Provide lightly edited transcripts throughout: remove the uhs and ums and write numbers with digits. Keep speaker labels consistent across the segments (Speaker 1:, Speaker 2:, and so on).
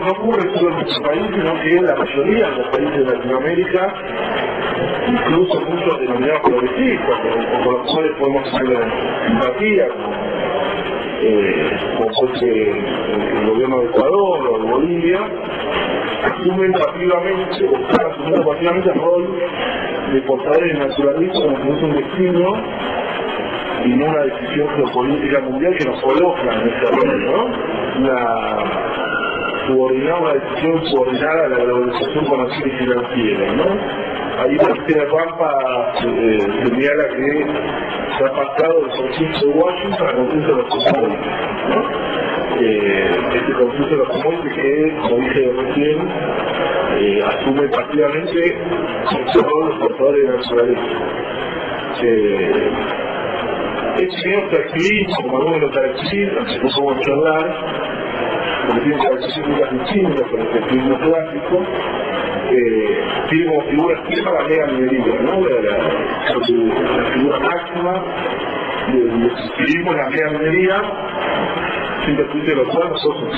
Speaker 1: no ocurre solo en nuestro país, sino que en la mayoría de los países de Latinoamérica, incluso muchos denominados progresistas, con los cuales podemos tener simpatía, como fuese el gobierno de Ecuador o de Bolivia, asumen pasivamente, o están asumiendo pasivamente el rol de portadores naturalistas como si fuese un destino y no una decisión geopolítica mundial que nos coloca en ese rol, ¿no? Una decisión subordinada a la globalización comercial y financiera, ¿no? Ahí la Cristina Pampa señala que se ha pasado del consenso de Washington al consenso de los commodities, ¿no? Este consenso de los commodities que, como dije recién, asume pasivamente el rol de los portadores de naturaleza. Este señor característico, como algunos lo caracterizan, se puso a charlar, porque tiene características distintas con el feminismo clásico, tiene como figura extrema la mega minería, ¿no? La figura máxima del socialismo en la mega minería, sin perjuicio de lo cual nosotros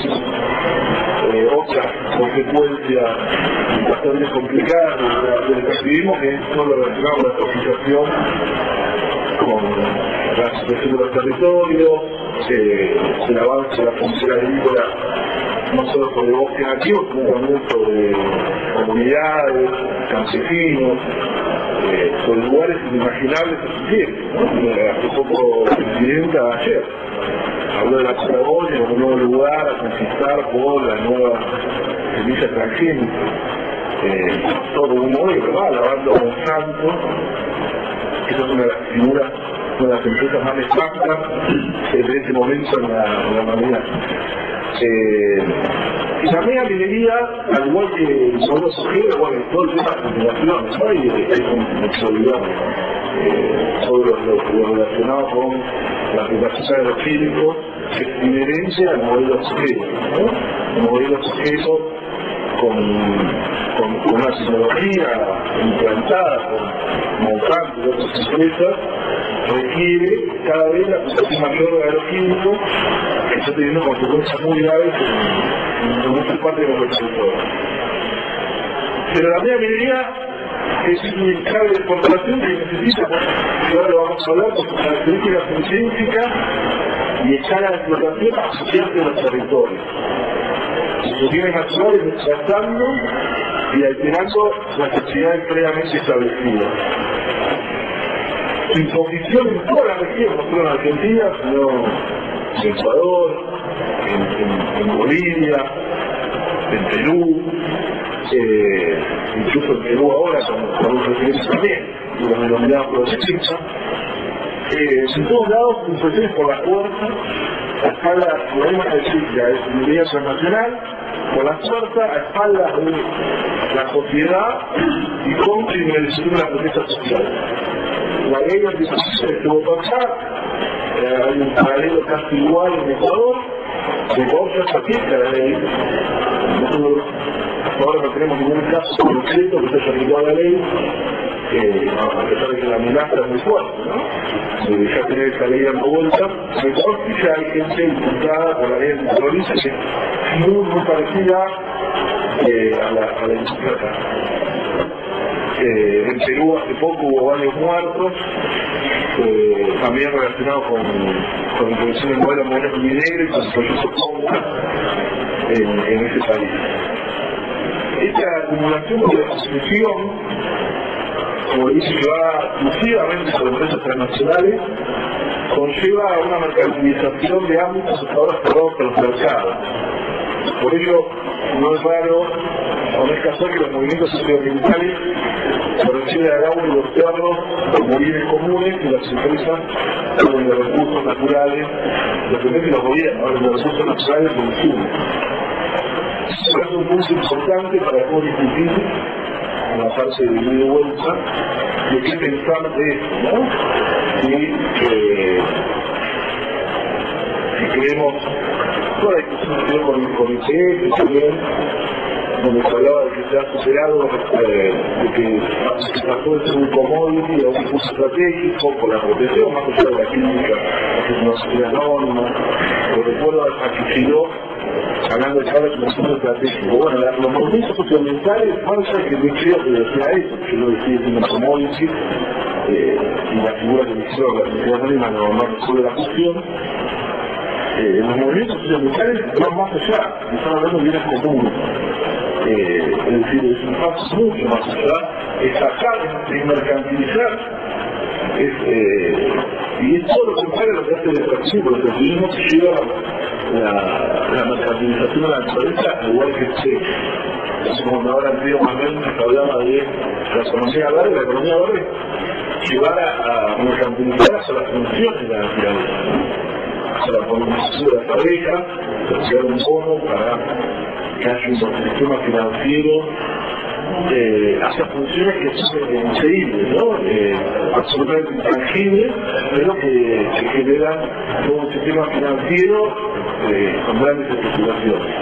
Speaker 1: otra consecuencia bastante complicada del socialismo, que es todo lo relacionado con la expropiación, con la situación de los territorios, el avance de la frontera agrícola, no solo sobre bosques nativos, sino también sobre comunidades, campesinos, sobre lugares inimaginables que se tienen, ¿no? Hace poco la presidenta ayer habló de la Patagonia como un nuevo lugar a conquistar por la nueva semilla transgénica. Todo un modelo, ¿verdad? Alabando a Monsanto, que es una de las figuras, una de las empresas más nefastas de este momento en la humanidad. Y la mega minería, al igual que son los sujetos, bueno, todo el tema de continuación, ¿no? Y hay mucho olvidado sobre lo relacionado con la privacidad de los químicos, que es inherente al modelo sujeto, ¿no? El modelo sujeto con una tecnología implantada por Monsanto y otras empresas, requiere cada vez la aplicación mayor de agroquímicos, que está teniendo consecuencias muy graves en muchas partes de nuestro territorio. Pero la mega minería es un clave de exportación que necesita, y ahora lo vamos a hablar, con sus características intrínsecas y escala de explotación asociadas de los territorios. Sus bienes naturales desplazando y alterando las actividades previamente establecidas. Su imposición en toda la región, no solo en Argentina, sino en Ecuador, en Bolivia, en Perú, incluso en Perú ahora, con los referentes también, los denominados progresistas. En todos lados, imposiciones por la fuerza, a escala, podemos decir, de minería transnacional, por la fuerza, a espaldas de la sociedad y con criminalización de la protesta social. La ley anticorrupción estuvo pasar, hay un paralelo casi igual en Ecuador, de Ecuador ya se aplica la ley. Nosotros ahora no tenemos ningún caso concreto que se haya aplicado la ley, a pesar de que la amenaza es muy fuerte, ¿no? Ya tener esa ley dando vuelta, en Ecuador sí ya hay gente imputada por la ley antiterrorista que es muy parecida a la industria acá. En Perú hace poco hubo varios muertos, también relacionados con la introducción del modelo minero y con el proyecto Conga en ese país. Esta acumulación de exposición, como dice, que va exclusivamente sobre empresas transnacionales, conlleva una mercantilización de ámbitos hasta ahora cerrados por los mercados. Por ello, no es raro o no es casual que los movimientos socioambientales se refieren al agua y los cerros como bienes comunes y las empresas hablan de recursos naturales, los que los gobiernos hablan de recursos naturales de consumo. Eso es un punto importante para poder discutir en la parte de ida y vuelta de qué pensar de esto, ¿no? Si queremos toda la discusión que con el comité, también donde se hablaba de que se ha superado, de que pasó de ser un commodity a un recurso estratégico por la protección, más allá de la crítica, la tecnología anónima. Lo recuerdo a Kicillof hablando de cada movimiento estratégico. Bueno, los movimientos socioambientales, falta que yo creo que decía eso, que lo decía diciendo commodity, y la figura que eligió la sociedad anónima no resuelve la cuestión. Los movimientos socioambientales van más allá, están hablando de bienes comunes. Es decir, es un paso mucho más allá, es sacar, es mercantilizar. Y es todo lo contrario a lo que hace el extractivismo. El extractivismo que lleva la mercantilización de la naturaleza, igual que es como ahora el río Manuel nos hablaba de la economía verde. La economía verde llevar a mercantilizar hasta las funciones de la naturaleza, hasta la polinización de las abejas, crear un bono para que haya un sistema financiero, hace funciones que son increíbles, ¿no? Absolutamente intangibles, pero que generan todo un sistema financiero con grandes especulaciones.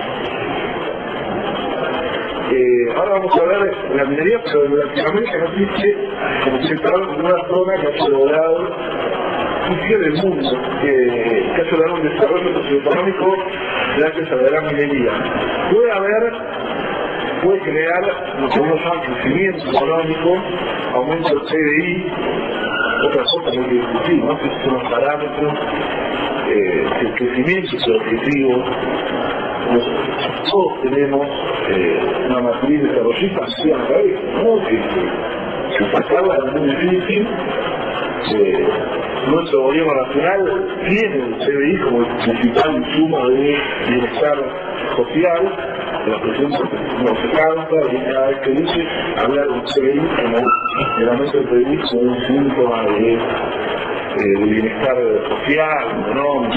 Speaker 1: Ahora vamos a hablar de la minería, pero en Latinoamérica no existe, como se está en una zona que haya logrado en el mundo, que haya logrado un desarrollo socioeconómico gracias a la gran minería. Puede generar lo que uno llama crecimiento económico, aumento del PBI, otra cosa que hay que discutir, ¿no? Que son los parámetros, el crecimiento es el objetivo. Todos tenemos una matriz desarrollista hacia la cabeza, ¿no? Que sacarla es muy difícil. Nuestro gobierno nacional tiene el PBI como el principal insumo de bienestar social. La presidenta no se cansa y cada vez que dice hablar del PBI como el aumento del PBI como un síntoma de bienestar social, económico.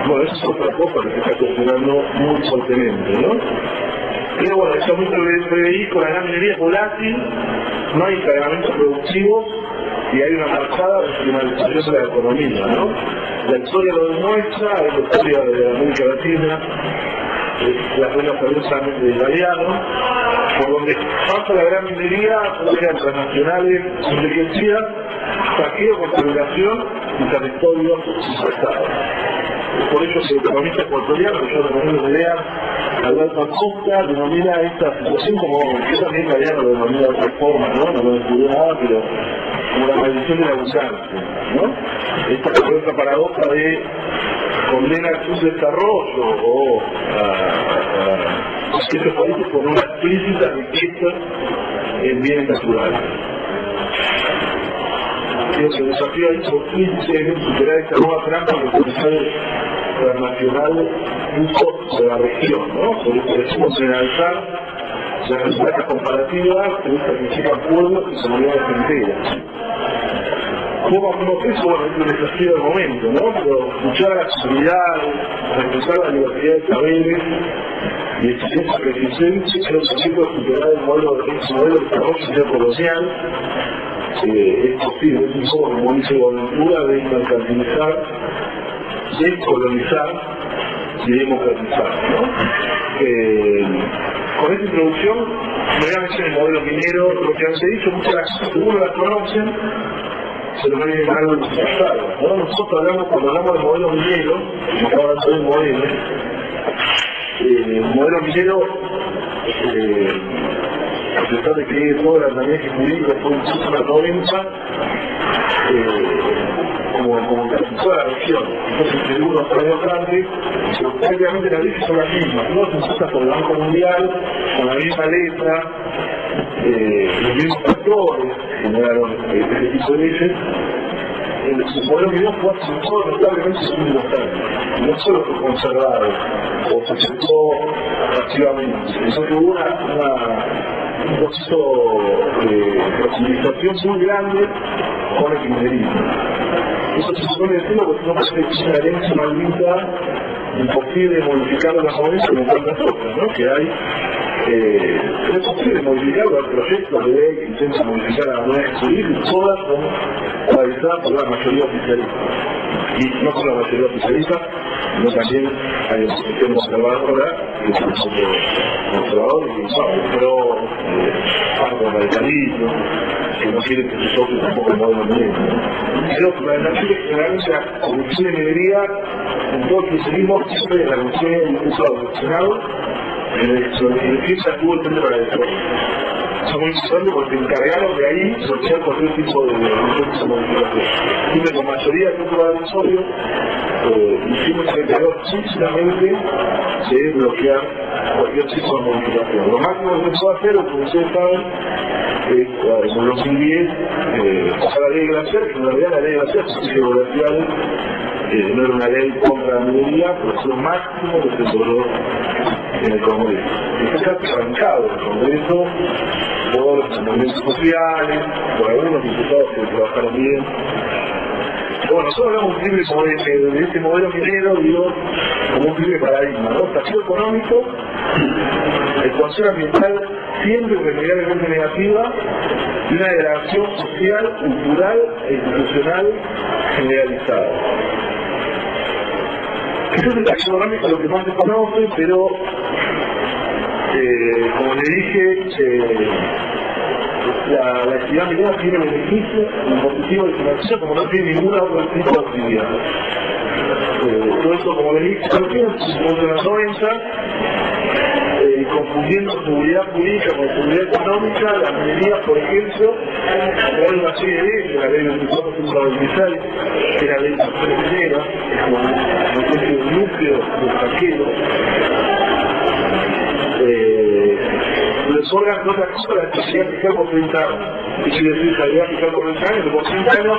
Speaker 1: Bueno, eso es otra cosa que se está cuestionando muy fuertemente, ¿no? Pero bueno, el aumento del PBI con la gran minería es volátil, no hay encadenamientos productivos y hay una marcada regionalización de la economía, ¿no? La historia lo demuestra, es la historia de América Latina, las reglas abiertamente de italiano, por donde pasa la gran minería, sean transnacionales enriquecidas, saqueo, contaminación y territorios infestados. Por ello el economista ecuatoriano, que yo recomiendo que lean, Alberto Acosta, denomina esta situación como, que también italiano lo denomina de otra forma, ¿no? No lo descubrió nada, pero como la maldición de la abundancia, ¿no? Esta paradoja de condena a su desarrollo o a estos países con una explícita riqueza en bienes naturales. Creo que el desafío ahí es superar esta nueva trampa que el Comisario Transnacional puso de la región, ¿no? Por eso decimos generalizar las resultadas comparativas que significan pueblos y comunidades enteras. ¿Cómo hacemos eso? Bueno, es un desafío del momento, ¿no? Pero luchar a la seguridad, respetar la libertad de saberes y exigencia resistencia, creo que siempre superar el modelo de desarrollo colonial. Es posible, es un poco como dice Bonaventura, de mercantilizar, descolonizar y democratizar, ¿no? Con esta introducción me voy a mencionar el modelo minero, lo que antes he dicho, muchas de las cosas que uno las conocen, se lo ven algo en sus pasadas, ¿no? Nosotros hablamos, cuando hablamos del modelo minero, como ahora todo el modelo minero, a pesar de que toda la andamiaje jurídico fue incluso en la 90, como casi toda la región. Entonces, de unos años antes, prácticamente las leyes son las mismas, ¿no? Se impuestas por el Banco Mundial, con la misma letra, los mismos factores generaron este tipo de leyes. El modelo minero fue aceptado notablemente en los últimos años, no solo fue conservado o se aceptó activamente, sino que hubo un proceso de profundización muy grande con el kirchnerismo. Eso se supone decirlo porque no parece que es una herencia maldita imposible modificar en la moneda como tantas otras, ¿no? Que hay. Es posible modificarlo al proyecto de ley que intenta modificar a la moneda civil y todas son realizadas por la mayoría oficialista. Y no solo la mayoría oficialista, sino también hay una posición conservadora, que es un poco conservador y pero algo radicalismo. que no quieren que sus socios tampoco modelo minero. Pero fundamentalmente generalmente la Comisión de Minería, en todo el cristianismo, siempre la Comisión de Discurso Adopcionado, en defensa tuvo el frente para el desarrollo. Eso es muy importante porque se encargaron de ahí sortear cualquier tipo de modificación. Siempre con mayoría del grupo de advisorio, y siempre se encargó explícitamente de bloquear cualquier tipo de modificación. Lo máximo que se puede hacer, como ustedes saben, es en 2010 pasar la ley glaciar, que en realidad la ley glaciar se hizo glacial, no era una ley contra la minería, pero es lo máximo que se logró en el Congreso. Está casi arrancado el Congreso por los movimientos sociales, por algunos diputados que trabajaron bien. Pero bueno, nosotros hablamos un triple de este modelo minero, digo, como un triple paradigma, ¿no? Estación económico, ecuación ambiental siempre irremediablemente negativa y una degradación social, cultural e institucional generalizada. Eso es el estación económico, lo que más se conoce, pero como le dije, la actividad minera tiene beneficios impositivos de financiación como no tiene ninguna otra tipo de actividad. Todo eso, como le dije, en los 90, confundiendo seguridad jurídica con seguridad económica, la minería, por ejemplo, hay una serie de leyes, la ley 2496, que es la ley de las mineras, es como una especie de núcleo del saqueo. Les órganos de otra cosa la actividad fiscal por 30 años. ¿Qué quiere decir calidad fiscal por 30 años? Que por 30 años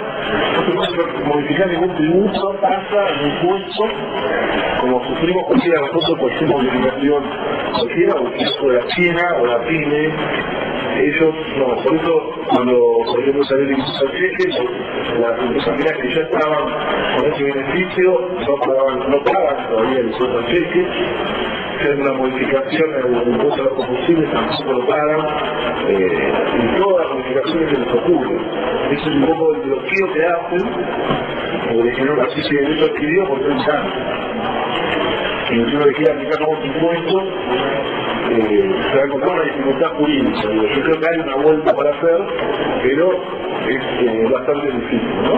Speaker 1: no se puede modificar ningún tributo, tasa, impuesto, como sufrimos cualquiera de nosotros cualquier modificación cualquiera, o el caso de la China o la PYME. Ellos no, por eso cuando por ejemplo salió el impuesto al cheque, las empresas mineras que ya estaban con ese beneficio no pagan todavía el impuesto al cheque. Hacer una modificación en el impuesto a los combustibles tampoco lo pagan, y todas las modificaciones que les ocurren. Eso es un poco el bloqueo que hacen, porque generó una especie de derecho adquirido por 30 años. Y si uno le quiere aplicar nuevos impuestos, se va a encontrar una dificultad jurídica. Yo creo que hay una vuelta para hacer, pero es bastante difícil, ¿no?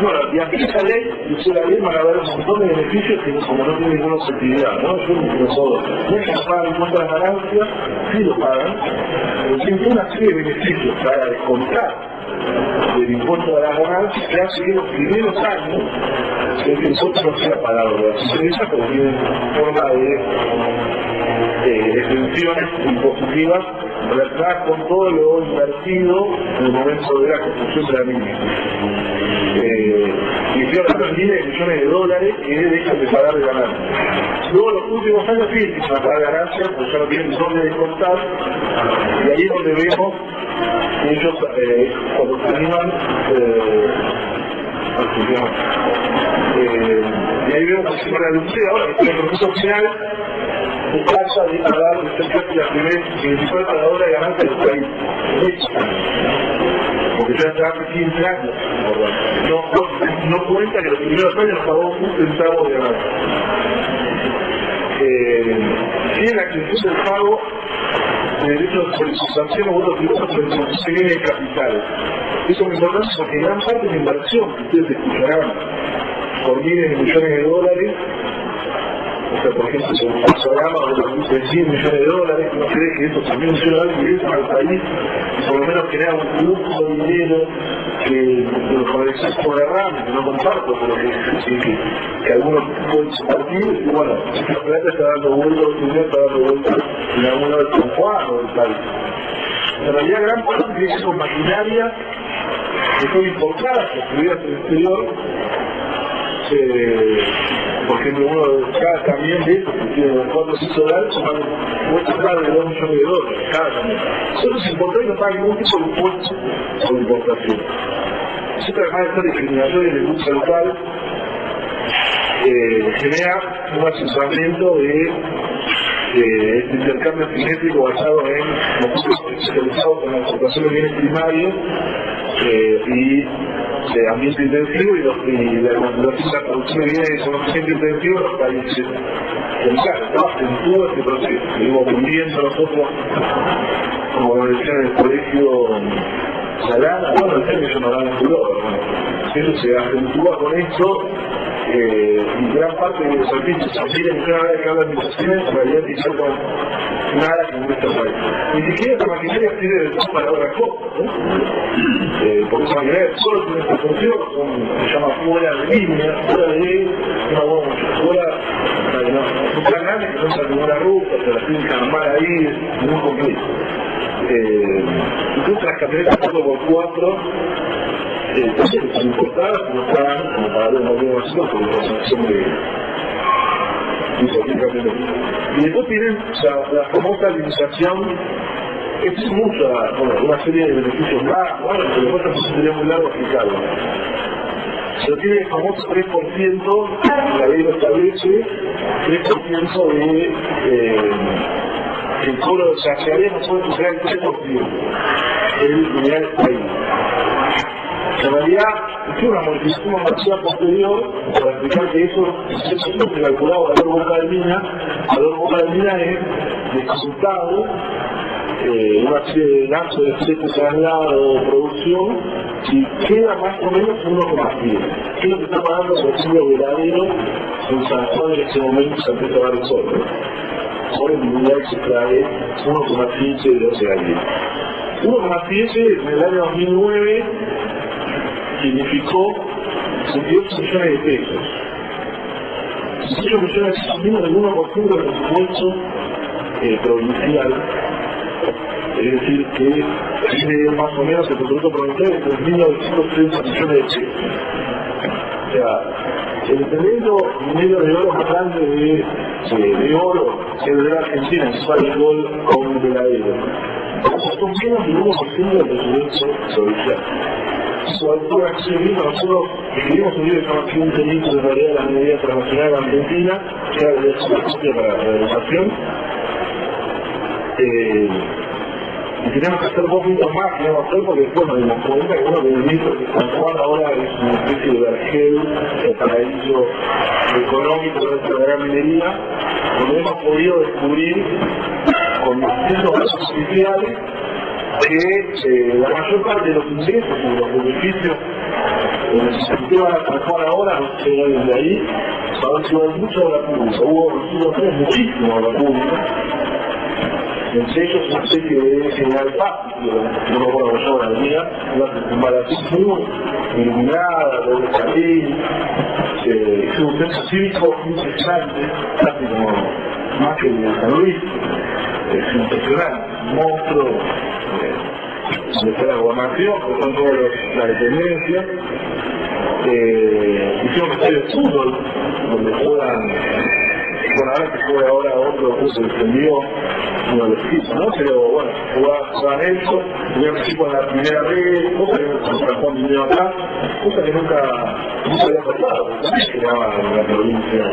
Speaker 1: Bueno, y aquí esta ley, usted la ley, van a haber un montón de beneficios que como no tienen ninguna objetividad, ¿no? Yo no todo. No es que no pagan impuestos a las ganancias, sí lo pagan, pero tienen una serie de beneficios para descontar del impuesto a las ganancias que hace que los primeros años el impuesto no sea pagado de las empresas, pero tienen forma de exenciones impositivas relacionadas con todo lo invertido en el momento de la construcción de la mina. Y estoy hablando de miles de millones de dólares que dejan de pagar de ganancias. Luego los últimos años sí empiezan a pagar ganancias, porque ya no tienen dónde descontar, y ahí es donde vemos que ellos cuando terminan y ahí vemos que se van a reducir ahora que tiene el proceso final se trata de pagar casi la principal pagadora de ganancias del país. Porque ya hace 15 años, no cuenta que los primeros años nos pagó un centavo de ganancia. Tiene la extensión del pago de derechos de solicitación o otros tributos sobre sus bienes de capital. Eso es importante porque gran parte de la inversión que ustedes escucharán por miles de millones de dólares, o sea, por ejemplo, un programa de 100 millones de dólares, no cree que eso también ayuda al país, y por lo menos crea un flujo de dinero que con el exceso de derrame, que no comparto, pero que algunos pueden compartir, y bueno, esta plata está dando vueltas, el dinero está dando vueltas en algún lado del San Juan o del país. En realidad, gran parte tiene que ver con maquinaria que son importadas, construidas en el exterior. Por ejemplo, uno de cada camión de estos que tiene 4 pisos de alto cuesta más de 2 millones de dólares cada camión. Solo se importa y no paga ningún tipo de impuesto por importación. Eso además de estar discriminación en la industria local, genera un asesoramiento de este intercambio simétrico basado en nosotros especializados en la exportación de bienes primarios y ambiente intensivo y la producción que viene con ambiente intensivo en los países centrales, ¿no? Acentúa este proceso. Seguimos viviendo nosotros, como lo decía en el colegio Salana, bueno, el término no hablaba en Cuba, eso se acentúa con esto. Y gran parte de los servicios también cada vez que hablan de migraciones en realidad tiene que con nada que en nuestro país. Ni siquiera esta maquinaria sirve de todo para otras cosas, ¿no? Porque esa maquinaria solo tiene esta función, se llama fuera de línea, fuera de son tan grandes que son tan ninguna ruta, se las tienen que armar ahí, es muy complejo. Incluso las camionetas 4x4 también son importadas, no están como para ver una nueva por la transacción de camionetas. Y después tienen la famosa limitación, que es una serie de beneficios más, bueno, pero después tampoco sería muy largo explicarlo. Se tiene el famoso 3%, la ley lo establece, 3% de el cobro de saciedad no puede superar el 3% el unidad del país. En realidad, es una modificación normativa posterior para explicar que eso se calculaba valor boca de mina. Valor boca de mina es descontado una serie de lapso de fletes traslado o producción y queda más o menos 1,10. ¿Qué es lo que está pagando por ejemplo Veladero en San Juan en este momento se empieza a dar el sol? Por el unidad que se trae 1,15 de 12 años. 1,15 en el año 2009 significó 68 millones de pesos. 68 millones de pesos, menos del 1% del presupuesto provincial. Es decir, que tiene más o menos el presupuesto provincial de 3.930 millones de pesos. O sea, el tremendo dinero de oro más grande de oro que de la Argentina, es el gol con un Veladero. Son menos del 1% del presupuesto provincial. Su altura que nosotros escribimos un libro que se llama Un delito de realidad de la minería transnacional en Argentina, que era de la copia para la educación. Y tenemos que hacer 2 minutos más que vamos a hacer porque después nos dimos cuenta que uno de los libros que San Juan ahora es una especie de vergel, el paraíso económico de esta gran minería, donde hemos podido descubrir con distintos casos oficiales que la mayor parte de los ingresos y los beneficios que van a San Juan ahora no se llegan desde ahí, saben que hay mucha obra pública, hubo muchísima obra pública. Entre ellos una especie de general Paz, no me acuerdo cómo se llama la avenida, una circunvalación muy iluminada, doble carril, es un centro cívico impresionante, casi como más que el de San Luis, es impresionante, un monstruo, donde está la gobernación, que son todas las dependencias, hicieron un estadio de fútbol, donde juegan. Bueno, ahora se juega ahora otro que se defendió uno de los equipos, ¿no? Pero bueno, jugaban eso, tuvieron equipo en la primera vez, cosa que no se Juan vinieron acá, cosa que nunca había pasado, porque también quedaba en la provincia.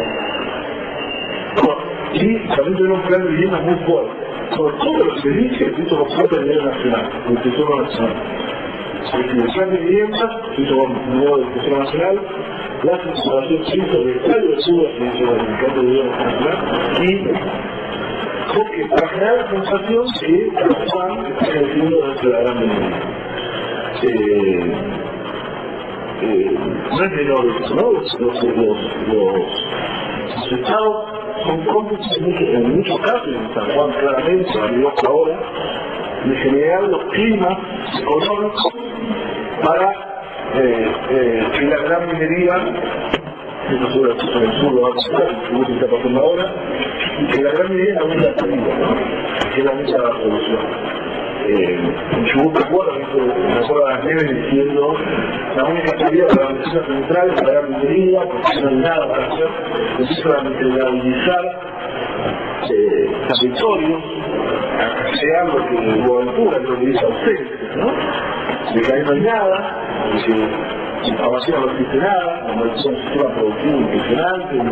Speaker 1: Bueno, y también tuvieron un plan de vivienda muy fuerte, sobre todo los servicios que hizo con fuerte a nivel nacional, del Tesoro Nacional. El plan de vivienda se hizo con dinero del Tesoro Nacional, la circulación cívica del estadio de Cuba, que hizo el Sindicato de Gobierno Nacional, y porque para generar la sensación que San Juan está creciendo dentro de la gran minería. No es menor eso, ¿no? Los estados son cómplices en muchos casos, en San Juan claramente, se arribó hasta ahora, de generar los climas económicos para que la gran minería, esto sobre el sur lo va a pasar, lo que está pasando ahora, que la gran minería es la única salida, ¿no? Que es la única solución. En Chubut recuerdo a las Nieves diciendo la única salida para la medicina central es la gran minería, porque no hay nada para hacer, necesita mineralizar territorios, crear lo que Boaventura lo que dice a ustedes, ¿no? De que ahí no hay nada, de que información no existe nada, como es un sistema productivo impresionante, un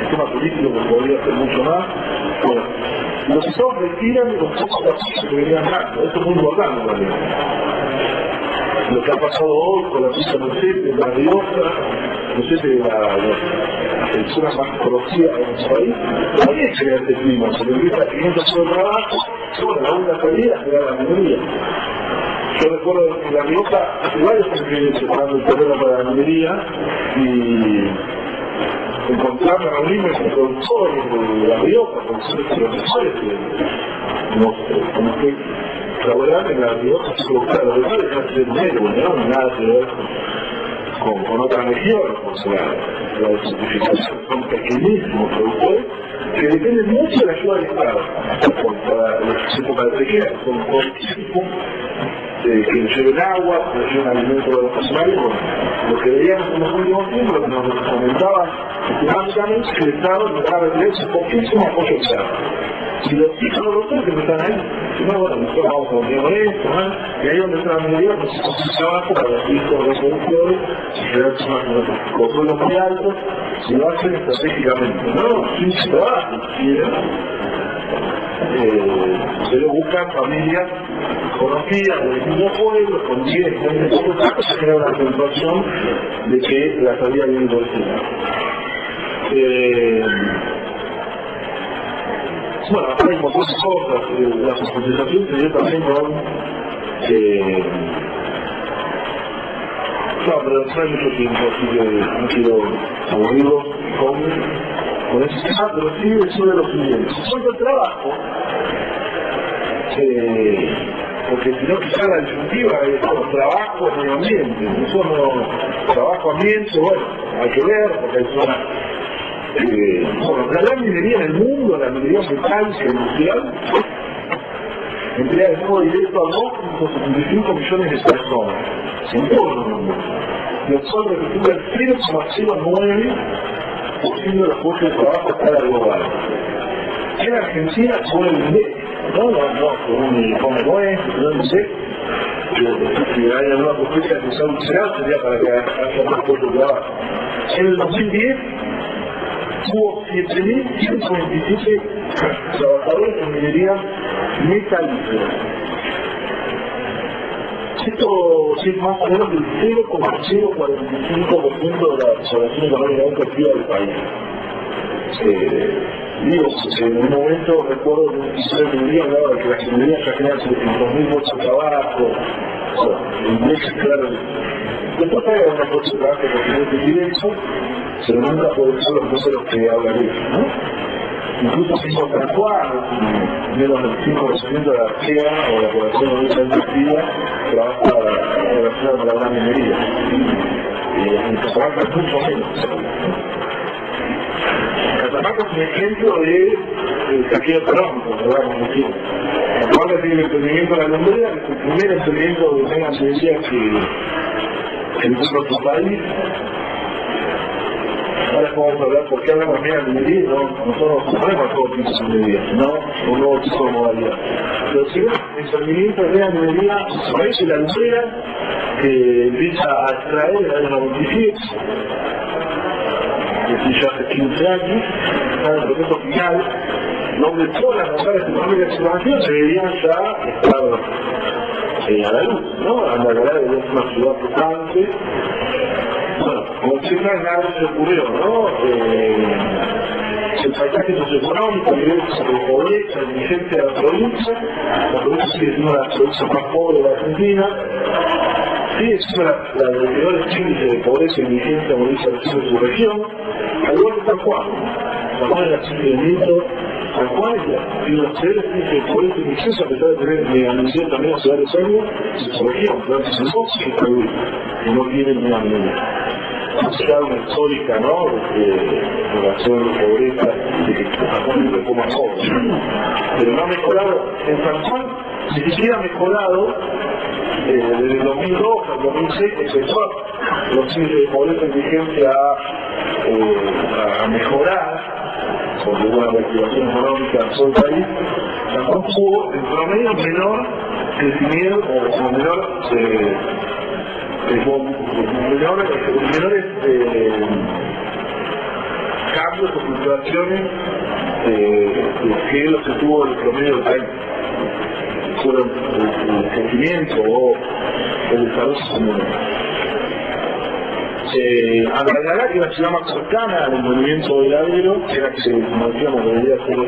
Speaker 1: sistema político que podría hacer mucho más. Bueno, los estados retiran los pocos recursos que venían dando, esto es muy importante también. lo que ha pasado hoy con la pista de La Rioja, la zona más conocida de nuestro país, también crea este clima, se le grita 500 por trabajo, bueno, la única salida es crear la minería. Yo recuerdo en La Rioja, hace varios años que se está dando el terreno para la minería y encontrarme a reunirme con productores de La Rioja, productores como que trabajar en La Rioja se colocar los locales no es dinero, no nada que ver con otras regiones, o sea, la desertificación son pequeñísimos productores que dependen mucho de la ayuda del Estado para las épocas de sequía, son poquísimos que lleven agua, que lleven alimento de los animales. Bueno, lo que veíamos en los últimos tiempos, lo que nos comentaban básicamente es que el Estado nos va a retener poquísimo apoyo al Estado. Y los hijos de los doctores que están ahí, si no, bueno, nosotros vamos a continuar esto, y ahí donde está la minería, pues se hace un trabajo para los hijos de los productores, y crearse unos controles muy altos, y lo hacen estratégicamente, ¿no? Sin trabajo, pero buscan familias conocidas del mismo pueblo, con 10, 20 contactos, se crea una sensación de que la salida viene por el lado. Bueno, acá hay un montón de cosas, la socialización se dio también con no, pero no hay mucho tiempo, así que no quiero aburrirlo con ese tema, pero sí eso de lo siguiente. Sobre el trabajo, porque si no quizá la disyuntiva es trabajo, medio ambiente. Nosotros trabajo, ambiente, bueno, hay que ver, porque hay zonas bueno, la gran minería en el mundo, la minería metálica industrial, emplea de modo directo a 2,75 millones de personas en todo el mundo. Y el sol representa el 0,09% de los puestos de trabajo a escala global. En Argentina, con el INDEC, no con un uniforme nuestro, no el INDEC, si hay alguna propuesta que sea ulcerada sería para que haya más puestos de trabajo. En el 2010, hubo 7.127 trabajadores en minería metalífera. Esto es más o menos del 0,045% de la población económicamente activa del país. Digo, en un momento recuerdo que un oficial de minería hablaba de que las minerías ya generan 700.000 puestos de trabajo. El inglés, claro. Después hay una puesta de trabajo que directo, pero nunca puede ser los números que hablan de eso, ¿no? Incluso sin contractuales, menos del 5% de la ASEA o la población adulta activa trabaja relacionada con la gran minería. En Catamarca es mucho menos. Catamarca es un ejemplo de saqueo económico, podríamos decir. Catamarca tiene el emprendimiento de la lumbrera, que es el primer emprendimiento de mega minería que encuentra en su país. Ahora vamos a hablar por qué hablamos de mega minería, nosotros no ponemos todo tipo de minería, sino un nuevo tipo de modalidad. Pero si ves, el emprendimiento de mega minería parece la lumbrera que empieza a extraer en el año 97, es decir, ya hace 15 años, está en el proceso final, donde todas las novedades económicas de exploración deberían ya estar a la luz, ¿no? Andacolá debería ser una ciudad flotante. Bueno, como siempre nada se ocurrió, ¿no? El paisaje socioeconómico, el nivel de pobreza, la indigencia de la provincia sigue siendo la provincia más pobre de la Argentina, sigue siendo la de los peores índices de pobreza y indigencia de su región, al igual que San Juan. San Juan es la ciudad del mito, San Juan es los peores índices de pobreza y indigencia, a pesar de tener megamisión también hace varios años, de su región, pero antes no no tiene ni una medida. Ya una histórica, ¿no? De relación de pobreza, de que San Juan es como más pobre. Pero no ha mejorado. En San Juan ni siquiera ha mejorado desde el 2002 al 2006, empezó los índices de pobreza y indigencia a mejorar, porque hubo una reactivación económica en todo el país. San Juan tuvo en promedio menor crecimiento o menores cambios o fluctuaciones que los que tuvo el promedio del país. Fueron el crecimiento o el desarrollo común. Andalgalá, que es la ciudad más cercana al movimiento obrero, que era que, como decíamos, debería ser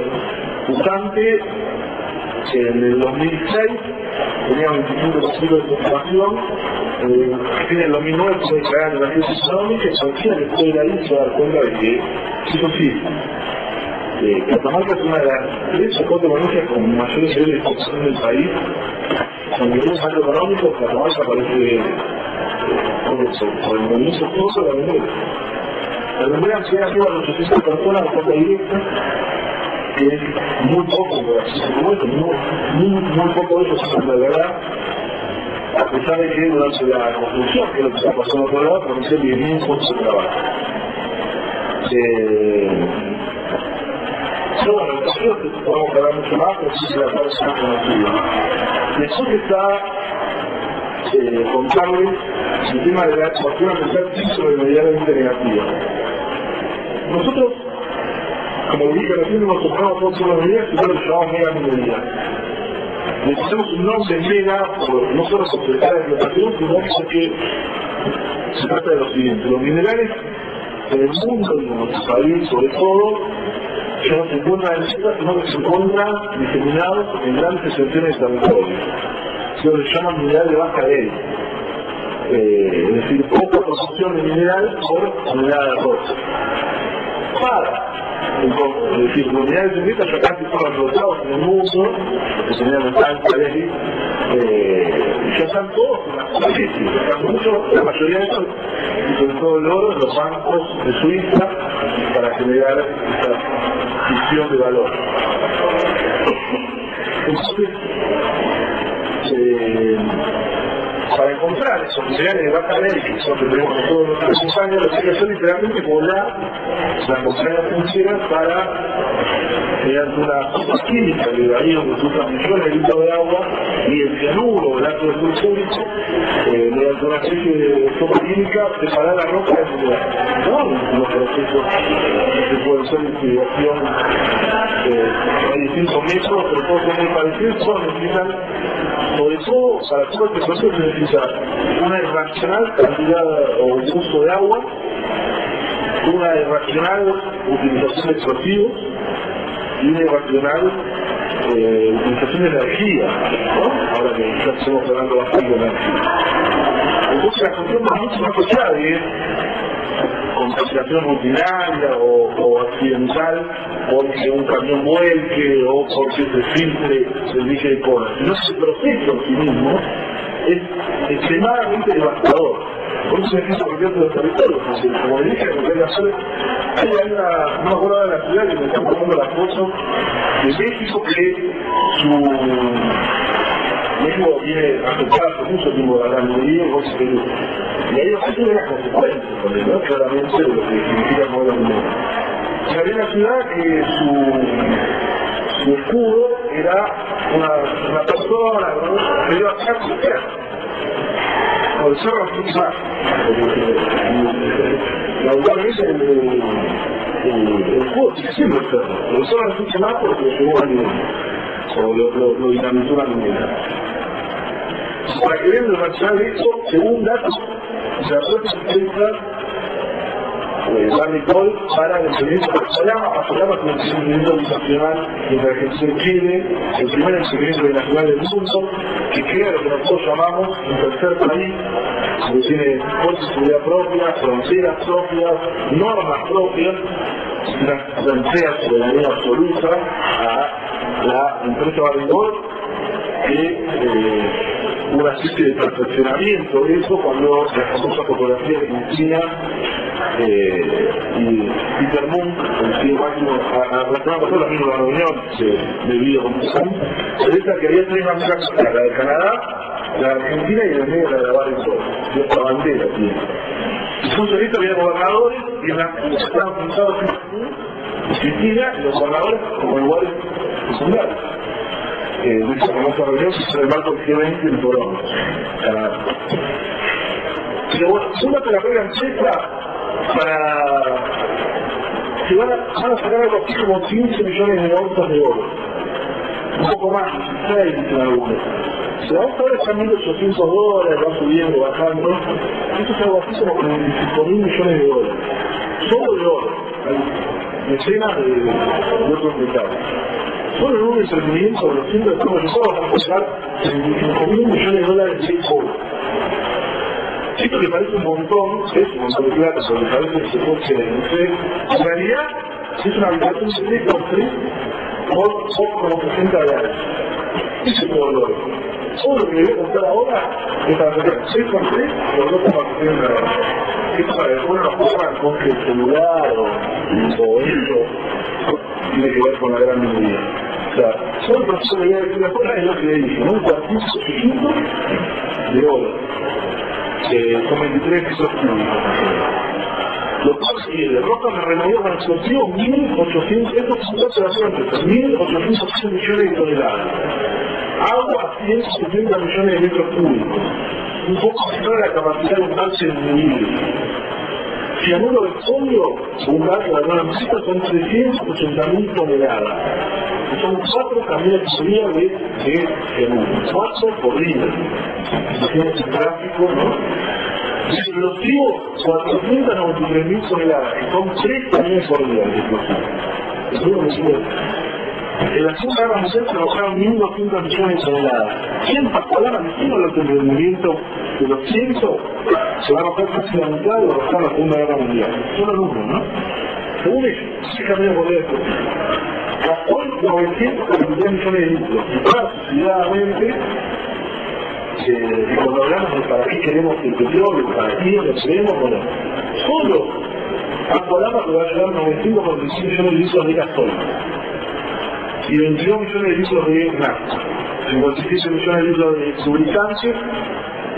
Speaker 1: pujante, en el 2006 tenía 25% de ocupación, en el 2009 se declararon la crisis económica, y cualquiera que pueda ir ahí se va a dar cuenta de que eso sí. Catamarca es una de las 3 o 4 provincias con mayores niveles de exportación del país. Con niveles macroeconómicos, Catamarca aparece por el movimiento todo de la minera. La minera llega arriba a los 800 personas de forma directa, que es muy poco, muy poco de eso es la verdad, a pesar de que durante la construcción, que es lo que está pasando por lado, prometieron 10.000 puestos de trabajo. Pero bueno, el caso es que podemos hablar mucho más, pero sí se la parte más conocida. Después está contarles el tema de la exportación a pesar de medianamente negativa. Nosotros, como dije recién, nos compramos todas las medidas y lo llamamos mega minería. Le ponemos un nombre mega, no solo por tratar de explotación, sino porque se trata de lo siguiente. Los minerales en el mundo y en nuestro país, sobre todo, ya no se encuentran en ciudad, sino que se encuentran diseminados en grandes extensiones de territorio. Se llaman minerales de baja ley. Es decir, poca proporción de mineral por tonelada de roca. Es decir, los minerales de mineral ya casi fueron explotados en el mundo, que tenían el tanque ley, ya están todos en las superficies, la mayoría de estos, y sobre todo el oro, en los bancos de Suiza, para generar esta fisión de valor. Entonces, para encontrar esos minerales de baja ley, que son que tenemos todos los últimos años, lo que hay que hacer literalmente volar las montañas financieras para, mediante una sopa química de ahí donde se usan millones de litros de agua y el cianuro, el ácido sulfúrico, mediante una especie de sopa química, separar la roca del mineral. ¿No? Los procesos que pueden ser de investigación a distintos métodos, pero todos son muy parecidos, todos necesitan, sobre todo para todo este proceso, se necesita una irracional cantidad o uso de agua, una irracional utilización de explosivos y una irracional utilización de energía, ¿no? Ahora que ya estamos hablando bastante de energía. Entonces la cuestión va mucho más allá de contaminación rutinaria o accidental, porque un camión vuelque o porque se filtre el dique de cola, sino que el proceso en sí mismo es extremadamente devastador. Por eso se necesita apropiarse de los territorios, porque como le dije, lo que hay que hacer, hay una, no me acuerdo de la ciudad que me están pasando las fotos de México, que México viene afectada hace mucho tiempo de la minería y ahí hay que ver las consecuencias, porque no claramente de lo que significa mover la minería. Y había una ciudad que su escudo era una persona, ¿no? Pero acá se queda. O el cerro es más. Lamentablemente el escudo sigue siendo el cerro. El cerro no escucha más porque lo llevó a nivel. O lo dinamitó la minera. Para que vean lo nacional de esto, según datos, se aprecia Barney Paul para el movimiento Pasolama como el movimiento habitacional entre Argentina y Chile, el primer movimiento nacional del mundo, que crea lo que nosotros llamamos un tercer país, que tiene fuerza de seguridad propia, fronteras propias, normas propias, una entrega soberanía absoluta a la empresa Barney Paul, que una especie de perfeccionamiento de eso cuando la famosa fotografía de Cristina y Peter Moon, el CEO máximo, la semana pasada también una reunión de videoconferencia, se dice que había 3 banderas, la de Canadá, la de Argentina y en el medio la de Barney Paul, y otra bandera aquí. Y son solistas, había gobernadores y en la estaban pintados en Cristina y los gobernadores como iguales secundarios. De esa famosa reunión se hizo en el marco del G20 en Toronto, Canadá. Pero bueno, súmate la regla empresa para que van a sacar algo así como 15 millones de onzas de oro. Un poco más, 16 dicen algunos. Si la bolsa ahora está en $1.800, va subiendo, bajando, esto es algo así como $25.000 millones de dólares. Solo de oro, hay decenas de otros metales. Solo en un emprendimiento de los cientos de estamos van a costar $25.000 millones de dólares de oro. Esto que parece un montón, es un montón de plata, porque parece que se puede en realidad es una habitación de 3x3 por como 60 dólares. Ese es todo el oro. Todo lo que debe costar ahora es para tener 6x3 por 2,60 dólares. Esto para después nos compran con que el celular o esto tiene que ver con la gran minería. O sea, solo el proceso de vida de la fuera es lo que le dije, ¿no? Un cuartito chiquito de oro. Son 23 pisos cúbicos. Lo cual sigue, roca me removió con explosivo 1.800, esto es una empresa, 1.800 millones de toneladas. Agua 170 millones de metros cúbicos. Un poco menor a la capacidad de un tanque de minería. Cianuro de polio, según datos de la nueva empresa, son 380.000 toneladas. Son 4 camiones de salida de cianuro. 4 por día. Imagínate el tráfico, ¿no? El explosivo, 493.000 toneladas, que son 3 camiones por día de explosivo. Eso es lo que sigue. En la Segunda Guerra Mundial se trabajaron 1.200 millones de toneladas. 100 palabras distintas los emprendimientos de los 100 se van a bajar casi la mitad de lo que está en la Segunda Guerra Mundial. Son los números, ¿no? Según ellos, 6 camiones por día de explosivo. Gastó 943 millones de litros. Y para sucesivamente, cuando hablamos de para qué queremos el petróleo, para qué lo queremos, bueno, solo Alcolama que va a llegar 945 millones de litros de gasoil y 22 millones de litros de nafta, 57 millones de litros de lubricantes,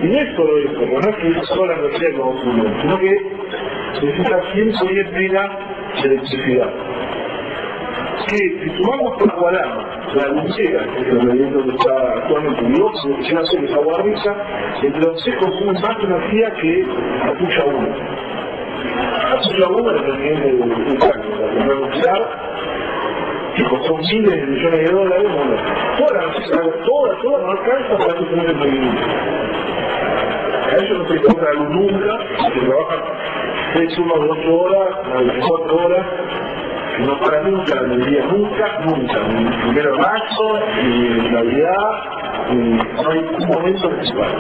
Speaker 1: y no es solo esto, no es que es solo la energía que vamos a consumir, sino que necesita 110 megas de electricidad. Que si sumamos con Alcolama, la lucera, que es el elemento que está actualmente vivo, que llega a ser esa agua rica, entre los 6 consumen más energía que Atucha 1. Atucha 1 es el nivel de Ucrania, la central nuclear, que costó miles de millones de dólares, bueno, toda no alcanza para sostener el movimiento. A ellos no se les toca la luz nunca, se trabajan 6 turnos de 8 horas, 24 horas, no para nunca la minería, nunca, ni primero de marzo, ni Navidad, no hay un momento que se pare.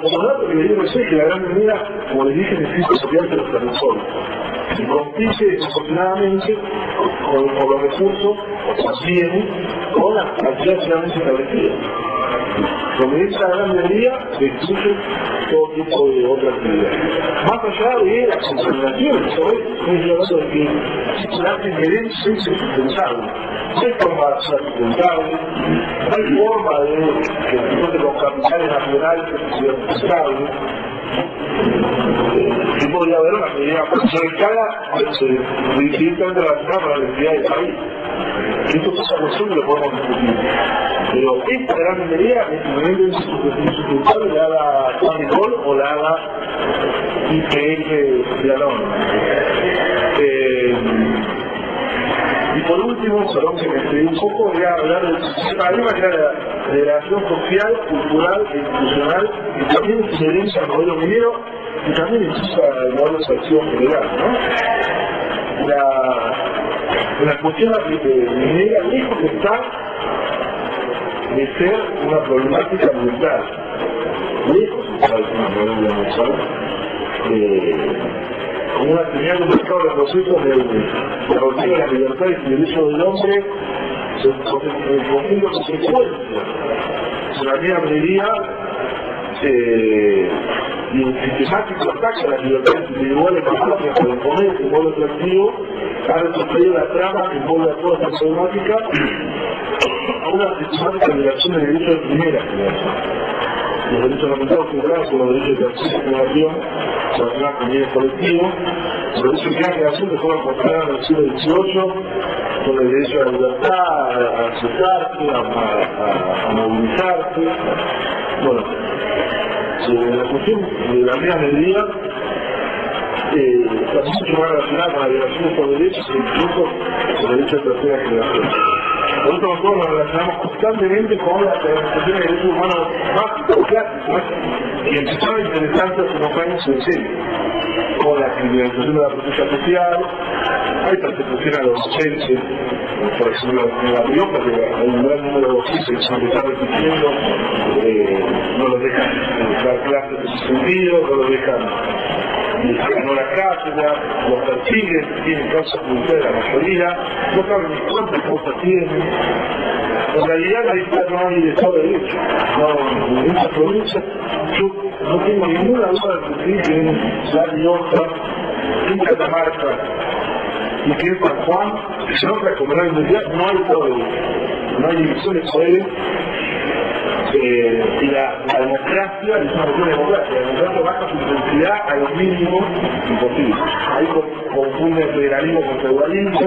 Speaker 1: Como dato que les digo es que la gran minería, como les dije, necesita apoyarse los territorios y compite desproporcionadamente por los recursos, o también con las actividades finalmente establecidas. Donde esta gran minería destruye todo tipo de otra actividad. Más allá de la contaminación, ¿sabes? Estoy hablando de que la injerencia es sustentable. No hay forma de ser sustentable, no hay forma de que después los capitales nacionales sea sustentable. Yo podría ver una medida patriarcada directamente relacionada con la necesidad del país. Esto es una cuestión que lo podemos discutir. Pero esta gran minería es independientemente sustentable, la haga Juan Nicol o la haga IPF de Alón. Y por último, perdón que me excedí un poco, voy a hablar del paradigma que era la relación social, cultural e institucional, y también se herencia al modelo minero y también incluso al modelo de acción general, ¿no? La cuestión minera lejos está de ser una problemática ambiental, lejos está de ser una problemática ambiental, como una señal de mercado de procesos de rotina de las libertades y derechos del hombre, en conjunto con consecuencias. La misma minería y un sistemático ataque a las libertades individuales propias para imponer este modo atractivo ha retrocedido la trama que envuelve a toda esta problemática a una sistemática violación de derechos de primera generación. Los derechos fundamentales integrados con los derechos de tercera generación relacionados con bienes colectivos, los derechos de primera generación que fueron consagrados en el siglo XVIII, con el derecho a la libertad, a asociarse, a movilizarse. Bueno, la cuestión de la misma medida está mucho más relacionada con la violación de estos derechos que incluso con los derechos de tercera generación. nosotros nos relacionamos constantemente con las organizaciones de derechos humanos más clásicas y empezaron a interesarse hace unos años en serio, con la criminalización de la protesta social, hay persecución a los docentes, por ejemplo en La Rioja, que hay un gran número de docentes que se están repitiendo, no los dejan dar clases en ese sentido, no los dejan no la cátedra, los persiguen, tienen causas judiciales la mayoría, no saben ni cuántas causas tienen. En realidad la isla no hay de Estado de Derecho. No, en esta provincia yo no tengo ninguna duda de que en La Rioja, en Catamarca y que en San Juan, en otras comunidades mundiales no hay Estado de Derecho. No hay división de poderes. Y la democracia es una cuestión de democracia. La democracia baja su intensidad a los mínimos imposibles. Ahí confunde el federalismo con el feudalismo,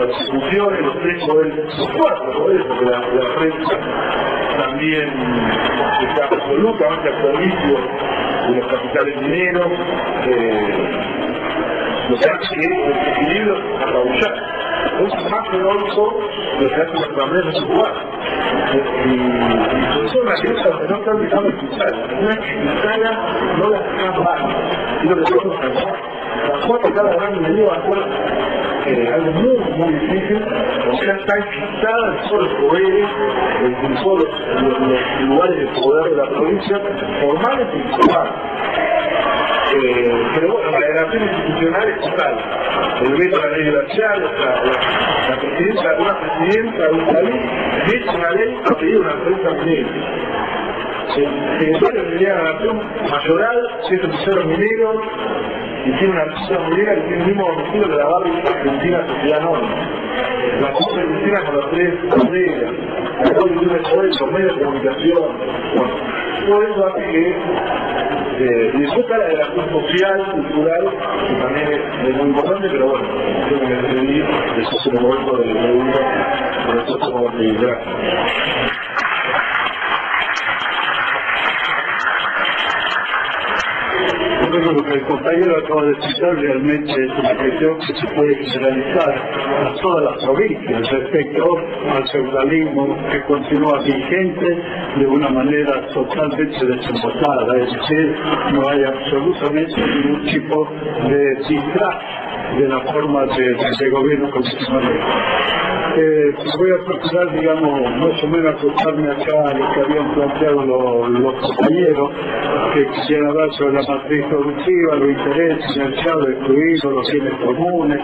Speaker 1: las instituciones, los tres poderes, los cuatro poderes, porque la prensa también está absolutamente al servicio de los capitales mineros, lo que hace que el equilibrio apabullar. Es más penoso lo que hace la asamblea de su lugar. Y son las cosas que no están dejando escuchar. Una cristiana no las dejan mal. Y lo que tenemos que hacer. Las cuatro cada gran medida va a ser algo muy difícil, o sea, está enquistada en todos los poderes, en todos los lugares de poder de la provincia, formales y informales. Pero bueno, la relación institucional es total. El veto a la ley glacial, una presidenta de un país mete una ley a pedir una empresa minera. El secretario de la Nación Mayoral, si es empresario minero, y tiene una empresa minera que tiene el mismo domicilio que la barrio Argentina Sociedad Anónima. La cosa Argentina con las tres reglas, la cosa de los medios de comunicación. Bueno, todo eso hace que y después está la relación social, cultural, que también es muy importante, pero bueno, creo que me entendí, eso es el momento de pregunta, por eso como que gracias.
Speaker 2: Creo que lo que el compañero acaba de citar realmente es una cuestión que se puede generalizar a todas las provincias respecto al feudalismo que continúa vigente de una manera totalmente desembotada, es decir, no hay absolutamente ningún tipo de disfraz de la forma de gobierno constitucional. Voy a procurar, digamos, más o menos acostarme acá a lo que habían planteado los compañeros, que quisieran hablar sobre la matriz productiva, los intereses financiados excluidos, los bienes comunes,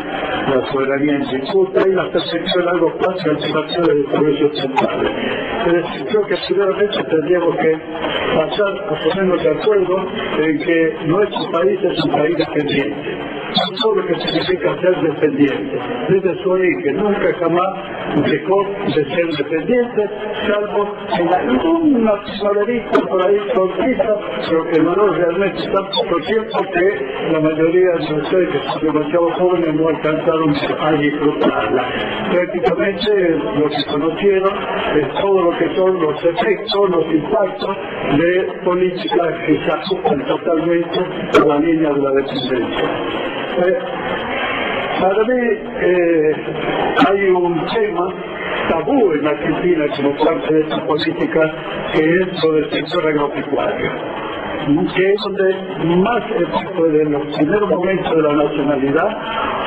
Speaker 2: la soberanía en disputa y la percepción a largo plazo de alteraciones de desarrollo centrales. Es decir, creo que primeramente tendríamos que pasar a ponernos de acuerdo en que nuestro país es un país dependiente. Todo lo que significa ser dependiente. Desde su origen, nunca jamás dejó de ser dependiente, salvo en alguna maderita por ahí cortita, pero que no realmente tan poco tiempo que la mayoría de ustedes que son demasiado jóvenes no alcanzaron a disfrutarla. Prácticamente lo que conocieron es todo lo que son los efectos, los impactos de políticas que se ajustan totalmente a la línea de la dependencia. Para mí hay un tema tabú en Argentina como parte de esta política que es sobre el sector agropecuario, que es donde más de los primeros momentos de la nacionalidad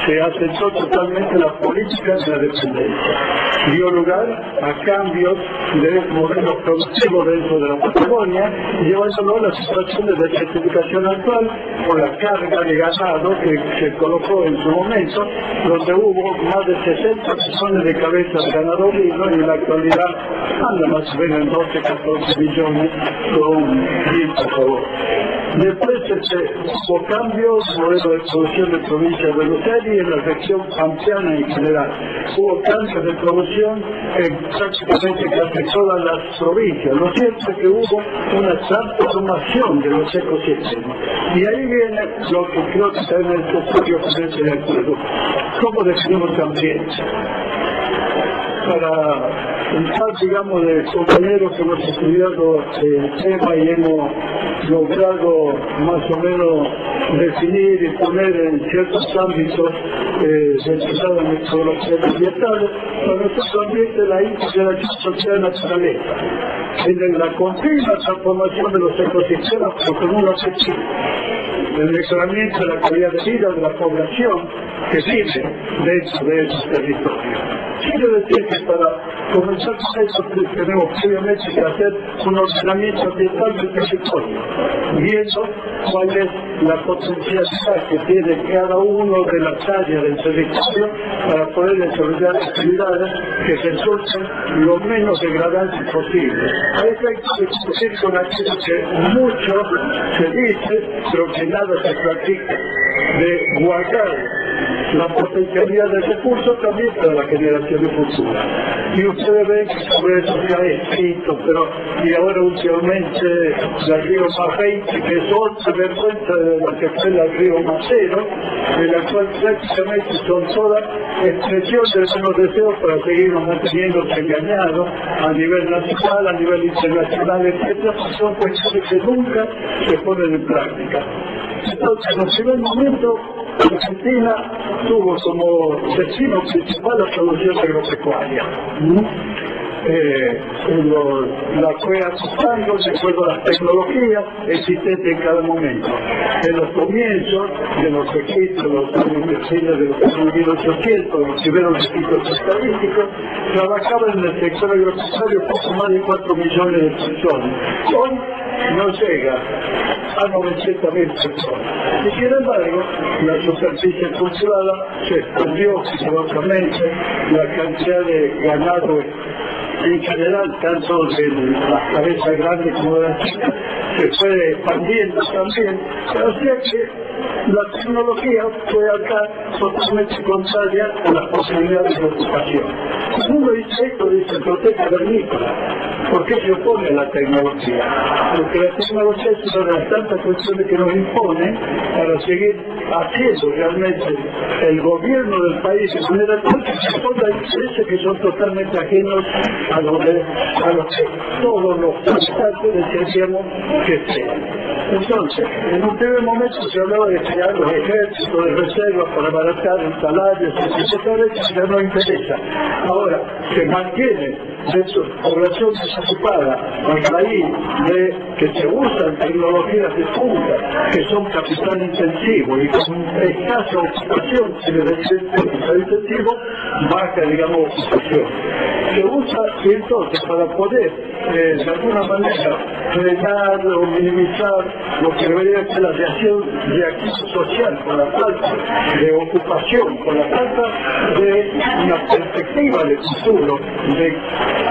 Speaker 2: se acentuó totalmente la política de la dependencia. Dio lugar a cambios de modelos productivos dentro de la Patagonia, llevándolo a la situación de desertificación actual por la carga de ganado que se colocó en su momento, donde hubo más de 60 millones de cabezas de ganado ovino y en la actualidad anda más o menos en 12-14 millones con viento a favor. Después hubo cambios, modelo de producción de provincia de Buenos Aires y en la región pampeana en general. Hubo cambios de producción en prácticamente casi todas las provincias. Lo cierto es que hubo una transformación de los ecosistemas. Y ahí viene lo que creo que también es necesario ponerse de acuerdo. ¿Cómo definimos ambiente? Para un par, digamos, de compañeros que hemos estudiado el tema y hemos logrado más o menos definir y poner en ciertos ámbitos de la metodología ambiental, para nosotros ambiente la integración social de la naturaleza, en la continua transformación de los ecosistemas con un objetivo, el mejoramiento de la calidad de vida de la población que vive dentro de esos territorios. Quiero decir que para comenzar con eso tenemos obviamente que hacer un ordenamiento ambiental del territorio, viendo cuál es la potencialidad que tiene cada uno de las áreas del territorio para poder desarrollar actividades que resulten lo menos degradantes posible. A efecto de cumplir con aquello que mucho se dice, pero que nada se practica, de guardar la potencialidad del recurso también para la generación futura. Y ustedes ven que sobre eso se ha escrito, pero y ahora últimamente la río más 20, que es otra vergüenza de la que fue el río Macero, de la cual prácticamente son todas expresiones de buenos deseos para seguirnos manteniendo engañados a nivel nacional, a nivel internacional, etc. Son cuestiones que nunca se ponen en práctica. Entonces, en el primer momento, Argentina tuvo como destino principal la producción agropecuaria. La fue ajustando de acuerdo a las tecnologías existentes en cada momento. En los comienzos de los registros, los años de los años 1800, los primeros registros estadísticos, trabajaban en el sector agropecuario poco más de 4 millones de personas. Hoy no llega a 900.000 personas. Y sin embargo, la superficie cultivada se expandió significativamente, la cantidad de ganado en general, tanto de las cabezas grandes como de las chicas, se fue expandiendo también. O sea que la tecnología fue acá totalmente contraria a las posibilidades de ocupación. Cuando uno dice esto, dice proteja vernícola. ¿Por qué se opone a la tecnología? Porque la tecnología es una de las tantas cuestiones que nos impone para seguir haciendo realmente el gobierno del país de manera tal que se ponga intereses que son totalmente ajenos a lo que todos los habitantes desearíamos que sean. Entonces, en un primer momento se hablaba de crear los ejércitos de reservas para abaratar el salario, etc. Ya no interesa. Ahora, se mantiene población desocupada a raíz de que se usan tecnologías de punta, que son capital intensivo y con escasa ocupación, si le decimos capital intensivo, baja, digamos, ocupación. Se usa entonces para poder, de alguna manera, frenar o minimizar lo que debería ser la reacción social con la falta de ocupación, con la falta de una perspectiva de futuro, de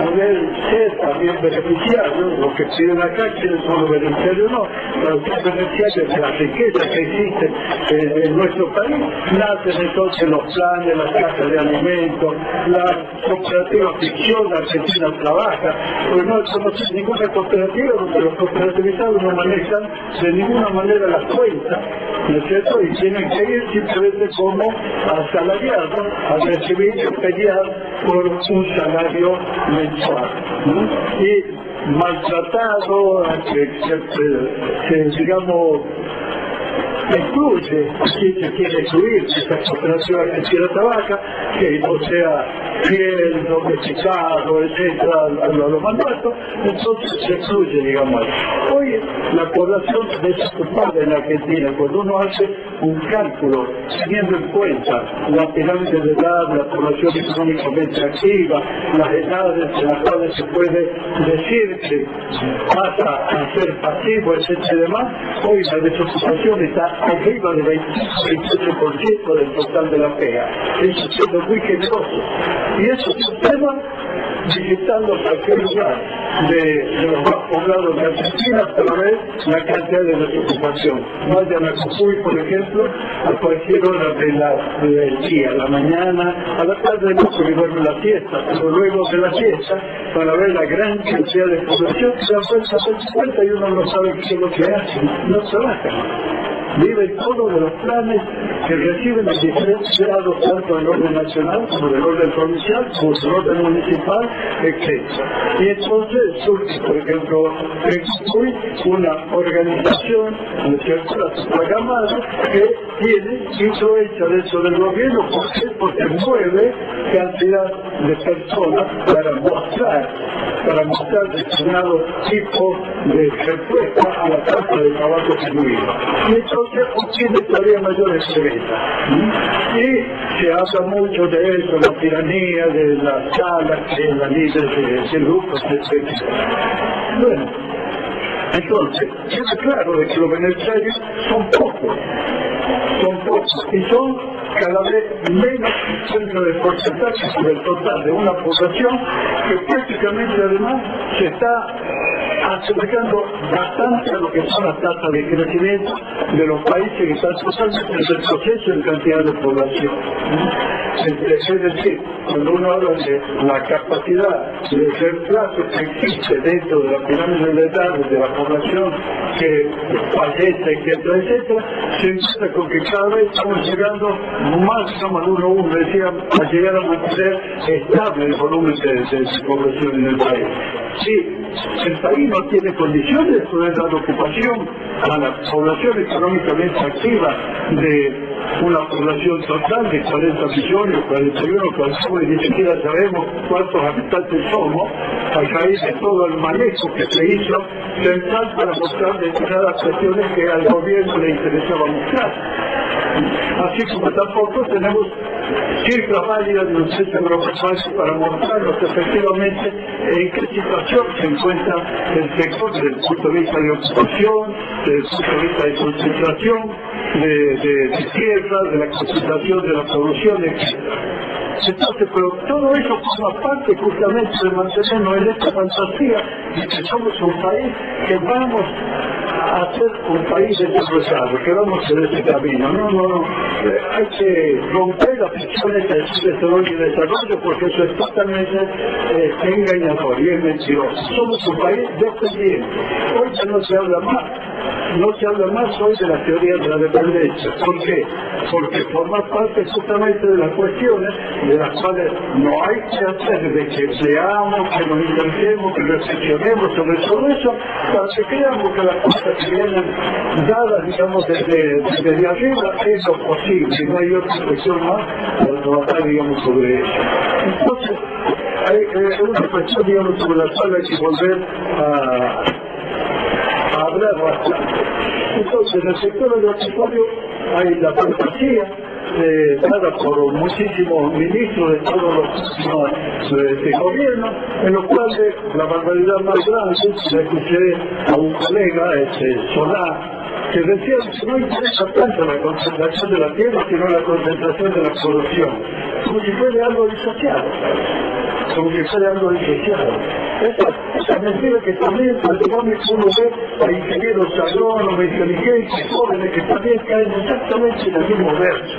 Speaker 2: poder ser también beneficiarios, lo que piden acá, quienes son los beneficiarios no, pero ser beneficiarios de la riqueza que existe en nuestro país, nacen entonces los planes, las casas de alimentos, la cooperativa ficción, la Argentina trabaja, pues no conocen ninguna cooperativa donde los cooperativizados no manejan de ninguna manera las cuentas, ¿no es cierto? Y tienen que ir simplemente como asalariados a recibir y pelear por un salario mensual, ¿no? Y maltratado, que digamos incluye, si se quiere excluir esta cooperativa argentina trabaja, que no sea fiel, domesticado, etc., a los mandatos, entonces se excluye, digamos. Hoy la población desocupada en Argentina, cuando uno hace un cálculo teniendo en cuenta la pirámide de edad, la población económicamente activa, las edades en las cuales se puede decir que pasa a ser pasivo, etc. demás, hoy la desocupación está arriba del 28% del total de la PEA. Eso siendo muy generoso. Y eso es un tema visitando cualquier lugar de los más poblados de Argentina para ver la cantidad de desocupación. Vayan a Jujuy, por ejemplo, a cualquier hora del día, a la mañana, a la tarde no se duerme la siesta, pero luego de la siesta, para ver la gran cantidad de población, se da cuenta y uno no sabe qué es lo que hacen, no trabajan. Viven todos de los planes que reciben en diferentes grados, tanto del orden nacional como del orden provincial, como del orden municipal, etc. Y entonces surge, por ejemplo, en Jujuy, una organización, ¿no es cierto?, la Tupagamara, que tiene influencia dentro del gobierno. ¿Por qué? Porque mueve cantidad de personas para mostrar determinado tipo de respuesta a la falta de trabajo genuino. Y entonces obtiene todavía mayores derechos. Y se habla mucho de eso, la tiranía, de las salas, de la líderes de grupos, etc. Bueno, entonces, queda claro de que los beneficiarios son pocos, y son cada vez menos dentro del porcentaje sobre el total de una población que prácticamente además se está acercando bastante a lo que son las tasas de crecimiento de los países que están totalmente en el proceso en cantidad de población. Es decir, cuando uno habla de la capacidad de reemplazo que existe dentro de la pirámide de edades de la población que fallece, etcétera, se encuentra con que cada vez estamos llegando más, digamos, uno decía, a llegar a mantener estable el volumen de población en el país. Sí, el país no tiene condiciones de poder dar ocupación a la población económicamente activa de una población total de 40 millones, 41, y ni siquiera sabemos cuántos habitantes somos, a raíz de todo el manejo que se hizo central para mostrar determinadas cuestiones que al gobierno le interesaba mostrar. Así como tampoco tenemos cifras válidas de los centros agropecuarios para mostrarnos efectivamente en qué situación se encuentra el sector desde el punto de vista de ocupación, desde el punto de vista de concentración, de tierra, de la concentración de la producción, etc. Entonces, pero todo eso forma parte justamente de mantenernos en esta fantasía de que somos un país que vamos a ser un país desarrollado, que vamos en ese camino. No. Hay que romper las ficciones del desarrollo y desarrollo, porque eso es totalmente engañador y es mentiroso. Somos un país dependiente. Hoy ya no se habla más. No se habla más hoy de la teoría de la dependencia. ¿Por qué? Porque forma parte justamente de las cuestiones de las cuales no hay que hacer, de que leamos, que nos intentemos, que reflexionemos sobre todo eso, para que creamos que las cosas que vienen dadas, digamos, desde arriba, es lo posible, no hay otra cuestión más para trabajar, digamos, sobre eso. Entonces, hay una cuestión, digamos, sobre la cual hay que volver a hablar bastante. Entonces, en el sector agropecuario hay la fantasía dada por muchísimos ministros de todos los gobiernos, en los cuales la barbaridad más grande, le escuché a un colega, Solá, que decía que no interesa tanto la concentración de la tierra, sino la concentración de la producción, como si fuera algo disociado. Esa mentira que también prácticamente uno ve a ingenieros agrónomos, inteligentes, jóvenes que también caen exactamente en el mismo verso.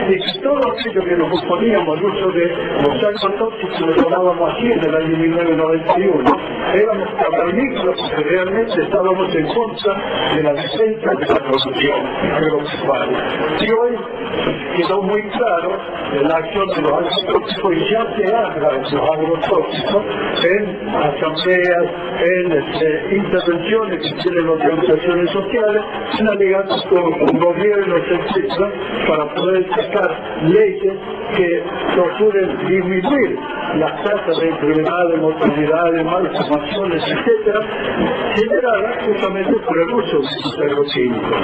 Speaker 2: Y que todo aquello que nos oponíamos al uso de los agrotóxicos, lo llamábamos así en el año 1991, éramos cavernícolas porque realmente estábamos en contra de la defensa de la producción agropecuaria. Y hoy quedó muy claro la acción de los agrotóxicos y ya se habla de los agrotóxicos en asambleas, en intervenciones que tienen organizaciones sociales, en alegatos con gobiernos, etc., para poder sacar leyes que procuren disminuir las tasas de enfermedades, mortalidades, malformaciones, etc., generadas justamente por el uso de estos agroquímicos,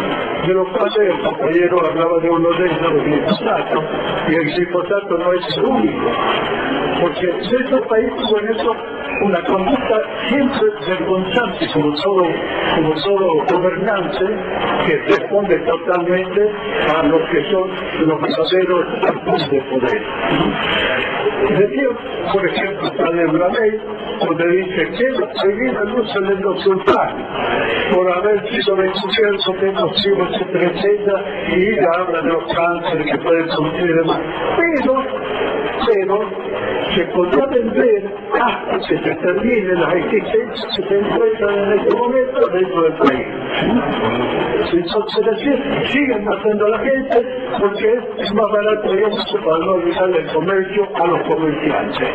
Speaker 2: de los cuales el compañero hablaba de uno de ellos, el glifosato, y el glifosato no es el único, porque nuestro país tuvo en eso una conducta siempre vergonzante, como todo gobernante que responde totalmente a los que son los verdaderos actos de poder. Decía, por ejemplo, sale una ley donde dice que es prohibido el uso del endosulfán por haber sido descubierto de nocivos, etcétera, y habla de los cánceres que pueden producir y demás. Pero pero se podrá vender hasta que se terminen las exigencias que se encuentran en este momento dentro del país. Entonces, es decir, siguen matando a la gente porque es más barato, digamos, para no olvidar el comercio a los comerciantes.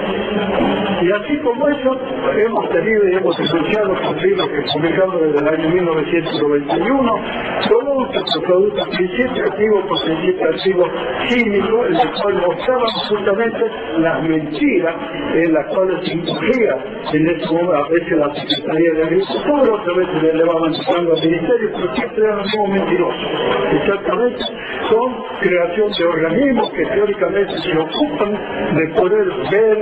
Speaker 2: Y así como eso, hemos tenido y hemos denunciado los libros que publicamos desde el año 1991, productos, principio activo por principio activo químico, en el cual mostraban justamente las mentiras en las cuales se incurría en este momento, a veces la Secretaría de Agricultura, otra vez le va avanzando al Ministerio, pero siempre eran como mentirosos. Exactamente, son creación de organismos que teóricamente se ocupan de poder ver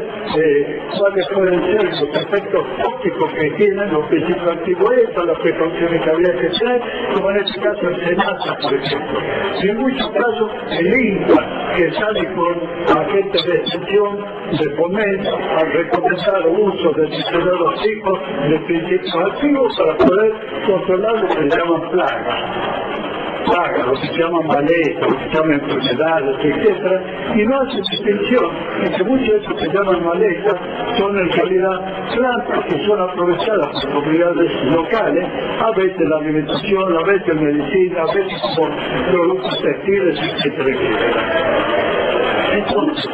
Speaker 2: cuáles pueden ser los efectos tóxicos que tienen los principios activos estos, las precauciones que habría que tener, como en este caso el SENASA, por ejemplo. Y en muchos casos el INTA, que sale con agentes de extensión de fomento a recomendar uso de determinados tipos de principios activos para poder controlar lo que se llaman plagas, lo que se llaman malezas, lo que se llaman enfermedades, etc. Y no hace distinción entre muchos de esos que se llaman malezas son en realidad plantas que son aprovechadas por comunidades locales, a veces la alimentación, a veces medicina, a veces como productos textiles, etc. Entonces,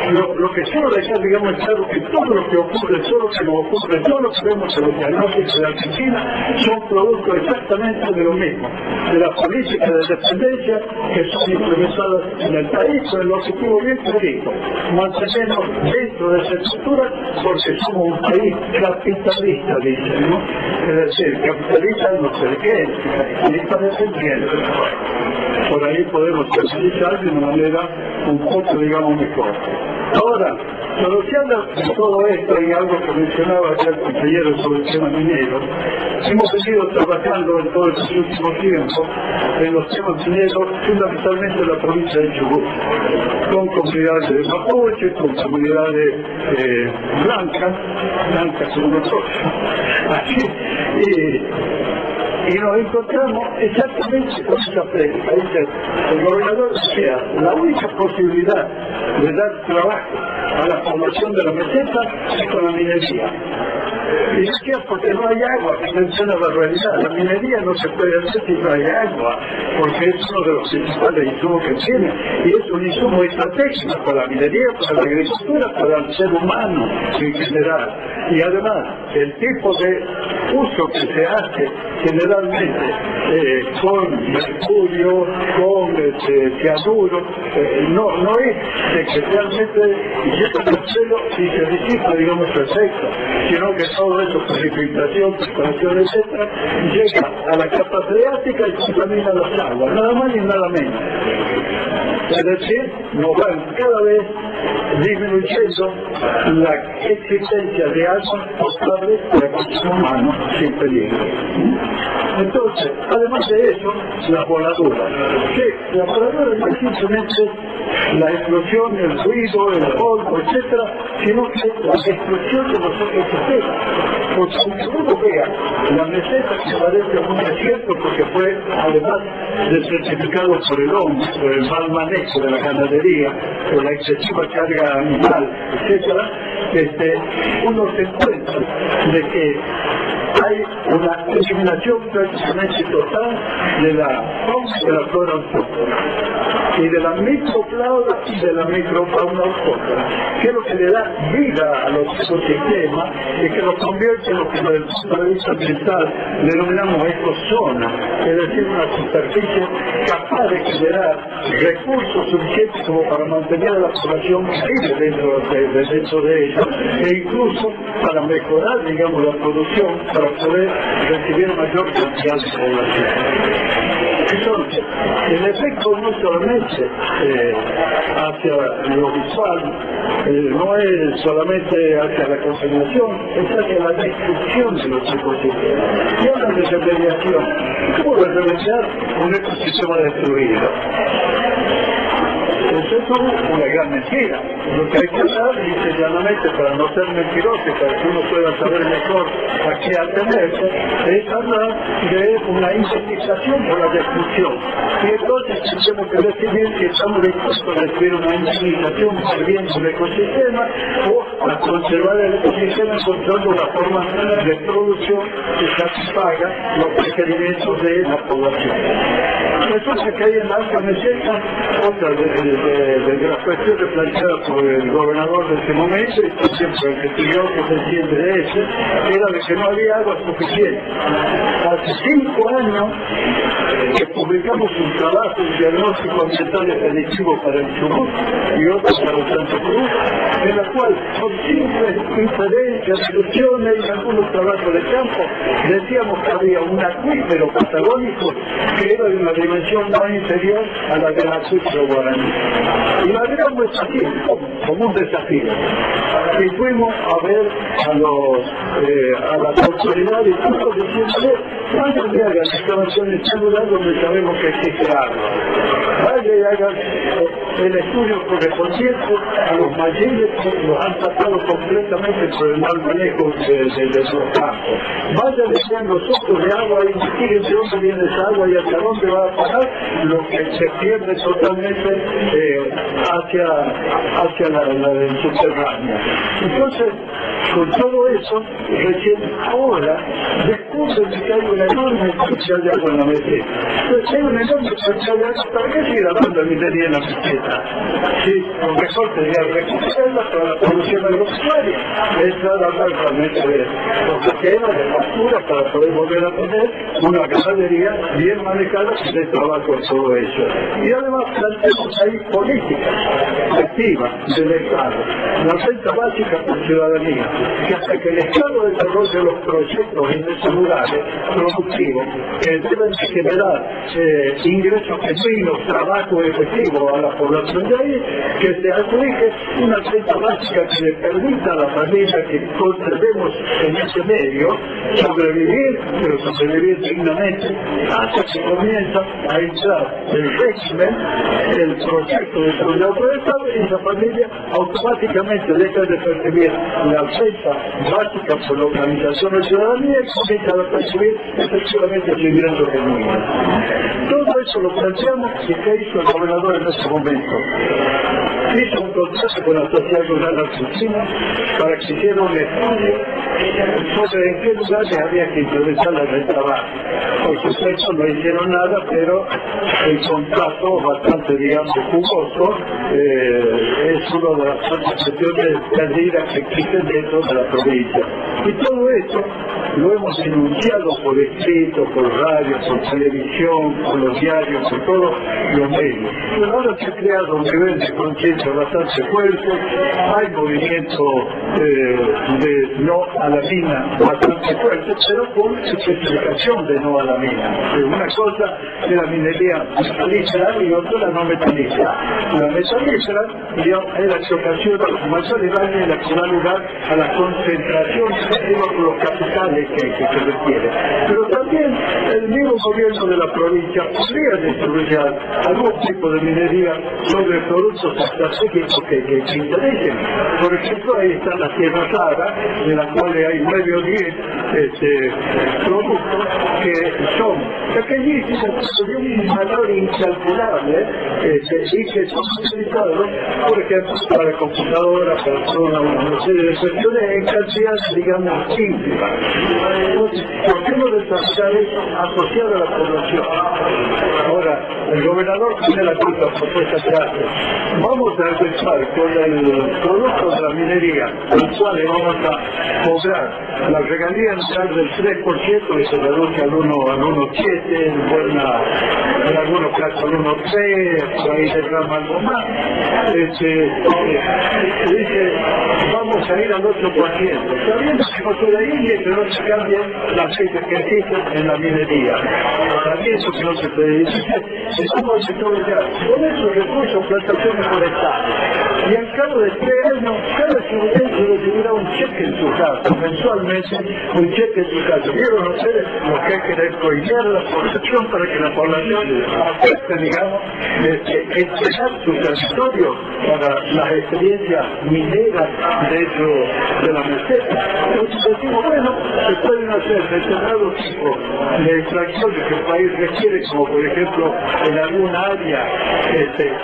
Speaker 2: lo que quiero dejar, digamos, claro que todo lo que ocurre, todo lo que nos ocurre, todo lo que vemos en los diagnósticos de Argentina son productos exactamente de lo mismo, de las políticas de dependencia que son implementadas en el país con el objetivo bien clarito, mantenernos dentro de esa estructura porque somos un país capitalista, dicen, ¿no? Es decir, capitalista no sé de qué, capitalista dependiente. Por ahí podemos utilizar de una manera un poco, digamos, mejor. Ahora, cuando se habla de todo esto y algo que mencionaba ya el compañero sobre el tema minero, hemos venido trabajando en todo este último tiempo en los temas mineros, fundamentalmente en la provincia de Chubut, con comunidades de mapuche, con comunidades blancas como nosotros. Y nos encontramos exactamente con esa práctica. El gobernador decía, la única posibilidad de dar trabajo a la formación de la meseta es con la minería. Y decía, porque no hay agua, que menciona la realidad. La minería no se puede hacer si no hay agua, porque es uno de los principales insumos que tiene. Y es un insumo estratégico para la minería, para la agricultura, para el ser humano en general. Y además, el tipo de uso que se hace generalmente con mercurio, con cianuro, no es de que realmente llega al suelo y se disipa, digamos, perfecto, sino que todo eso, precipitación, preparación, etc., llega a la capa freática y contamina las aguas, nada más ni nada menos. Es decir, nos van cada vez disminuyendo la existencia de agua potable para consumo humano sin peligro. Entonces, además de eso, las voladuras. Que la voladura no es simplemente la explosión, el ruido, el polvo, etc., sino que la explosión de los ecosistemas. Porque aunque uno vea la meseta que parece un desierto porque fue además desertificado por el hombre, por el mal manejo de la ganadería, por la excesiva carga animal, etc., uno se encuentra de que hay una eliminación prácticamente total de la fauna y de la flora autóctona, y de la microfauna y de la microfauna autóctona, que es lo que le da vida a los ecosistemas y que los convierte en lo que desde el punto de vista ambiental denominamos ecozona, es decir, una superficie capaz de generar recursos suficientes como para mantener a la población viva dentro de ella, e incluso para mejorar, digamos, la producción, para poder recibir mayor cantidad de población. Entonces, el efecto no solamente hacia lo visual, no es solamente hacia la contaminación, es hacia la destrucción de los ecosistemas. Y hablan de remediación. ¿Cómo remediar un ecosistema destruido? Eso es una gran mentira. Lo que hay que hablar, dice llanamente, para no ser mentiroso, para que uno pueda saber mejor a qué atenerse, es hablar de una indemnización por la destrucción. Y entonces tenemos que decidir si estamos dispuestos a recibir una indemnización por bien del ecosistema o a conservar el ecosistema encontrando la forma de producción que satisfaga los requerimientos de la población. Resulta que hay en la alta meseta otra de las cuestiones planteadas por el gobernador de ese momento, y siempre el que siguió que se entiende de eso, era de que no había agua suficiente. Hace 5 años que publicamos un trabajo, un diagnóstico ambiental y predictivo para el Chubut y otro para el Santa Cruz, en la cual con simples inferencias, deducciones y algunos trabajos de campo, decíamos que había un acuífero patagónico que era de una dimensión más inferior a la del acuífero guaraní. Y la veíamos así, como un desafío. Y fuimos a ver a las autoridades y todos diciéndole, vayan y hagan excavaciones celulares donde sabemos que existe agua. Vayan y hagan el estudio correspondiente a los mayores que los han tapado completamente por el mal manejo de los campos. Vayan y hagan los ojos de agua y investiguen de dónde viene esa agua y hacia dónde va a parar, lo que se pierde totalmente hacia la subterránea. Entonces, con todo eso, recién ahora descubren que hay una enorme cantidad de agua en la meseta. Entonces, hay una enorme cantidad de agua, ¿para qué seguir hablando de minería en la meseta? Sí, lo mejor sería recuperarla para la producción agropecuaria. Es nada más realmente de coquetera, de factura, para poder volver a tener una ganadería bien manejada que dé trabajo en todo eso. Y además planteamos ahí políticas activas del Estado, la renta básica por ciudadanía, que hasta que el Estado desarrolle los proyectos en esos lugares productivos que deben generar ingresos genuinos, trabajo efectivo a la población de ahí, que se adjudique una renta básica que le permita a la familia que conservemos en ese medio sobrevivir, pero sobrevivir dignamente, hasta que comienza a entrar el régimen, el proyecto desarrollado por el Estado, y la familia automáticamente deja de percibir la renta básica por la organización de ciudadanía y comienza a percibir efectivamente su ingreso genuino. Todo eso lo planteamos y ¿qué hizo el gobernador en ese momento? Hizo un contrato con la Sociedad Rural Argentina para que hiciera un estudio sobre en qué lugares había que implementar la renta básica. Por supuesto no hicieron nada, pero el contrato bastante, digamos, jugoso es una de las cuestiones perdidas que existen dentro de la provincia. Y todo esto lo hemos denunciado por escrito, por radio, por televisión, por los diarios, por todos los medios. Pero ahora se ha creado un nivel de conciencia bastante fuerte, hay movimiento de no a la mina bastante fuerte, pero con especificación de no a la mina. Una cosa es la minería metalífera y otra la no metalífera. La metalífera es la que ocasiona mayor daño y la que da lugar a la concentración por los capitales que se requiere. Pero también el mismo gobierno de la provincia podría desarrollar algún tipo de minería sobre productos estratégicos que interesen. Por ejemplo, ahí están las tierras raras, de las cuales hay 9 o 10 productos que son pequeñísimos, de un valor incalculable, y que son utilizados, por ejemplo, para computadoras, para toda una serie de cuestiones en cantidades, digamos, simples. Entonces, ¿por qué no desarrollar eso asociado a la población? Ahora, el gobernador tiene la culpa propuesta que hace. Vamos a empezar con el producto de la minería, al cual le vamos a cobrar la regalía anual del 3%, y se reduce al 1,7%, en algunos casos al 1,3%, por ahí derrama algo más. Dice, vamos a ir al 8%, sabiendo que no se ahí y que no se cambien las leyes que existen en la minería. Sabiendo que no se puede decir, estamos desarrollando con esos recursos plantaciones forestales. Y al cabo de 3 años, cada distribuidor recibirá un cheque en su casa, mensualmente un cheque en su casa. ¿Vieron ustedes lo que hay que descoidear la población para que la población acepte, digamos, entregar su territorio para las experiencias mineras dentro de la meseta? Entonces decimos, bueno, se pueden hacer determinados tipos de extracciones que el país requiere, como por ejemplo en algún área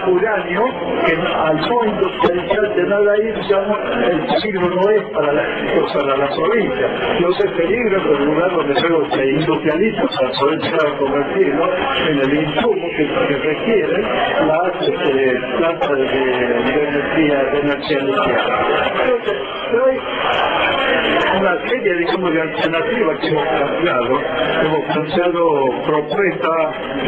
Speaker 2: uranio, que al no industrializarse nada ahí, digamos, el peligro no es para la provincia. Lo que es peligro es el lugar donde luego se industrializa para poder llegar a convertirlo en el insumo que requiere las plantas de energía nuclear. Entonces, hay una serie, digamos, de alternativas que hemos planteado propuestas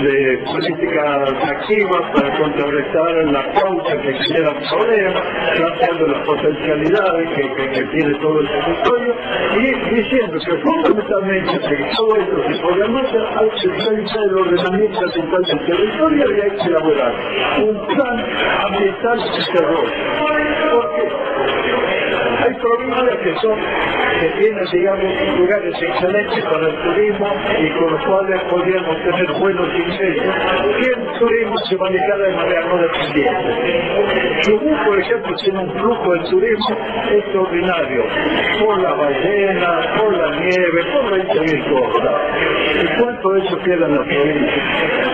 Speaker 2: de políticas activas para contrarrestar la causa que genera problemas, planteando las potencialidades que tiene todo el territorio y diciendo que fundamentalmente todo esto se puede hacer, hay que realizar el ordenamiento ambiental del territorio y hay que elaborar un plan ambiental de desarrollo. Porque hay provincias que tienen, digamos, lugares excelentes para el turismo y con los cuales podríamos tener buenos ingresos, que el turismo se manejara de manera no dependiente. Chubut, por ejemplo, tiene un flujo de turismo extraordinario, por la ballena, por la nieve, por 20.000 cosas. ¿Y cuánto de eso queda en la provincia?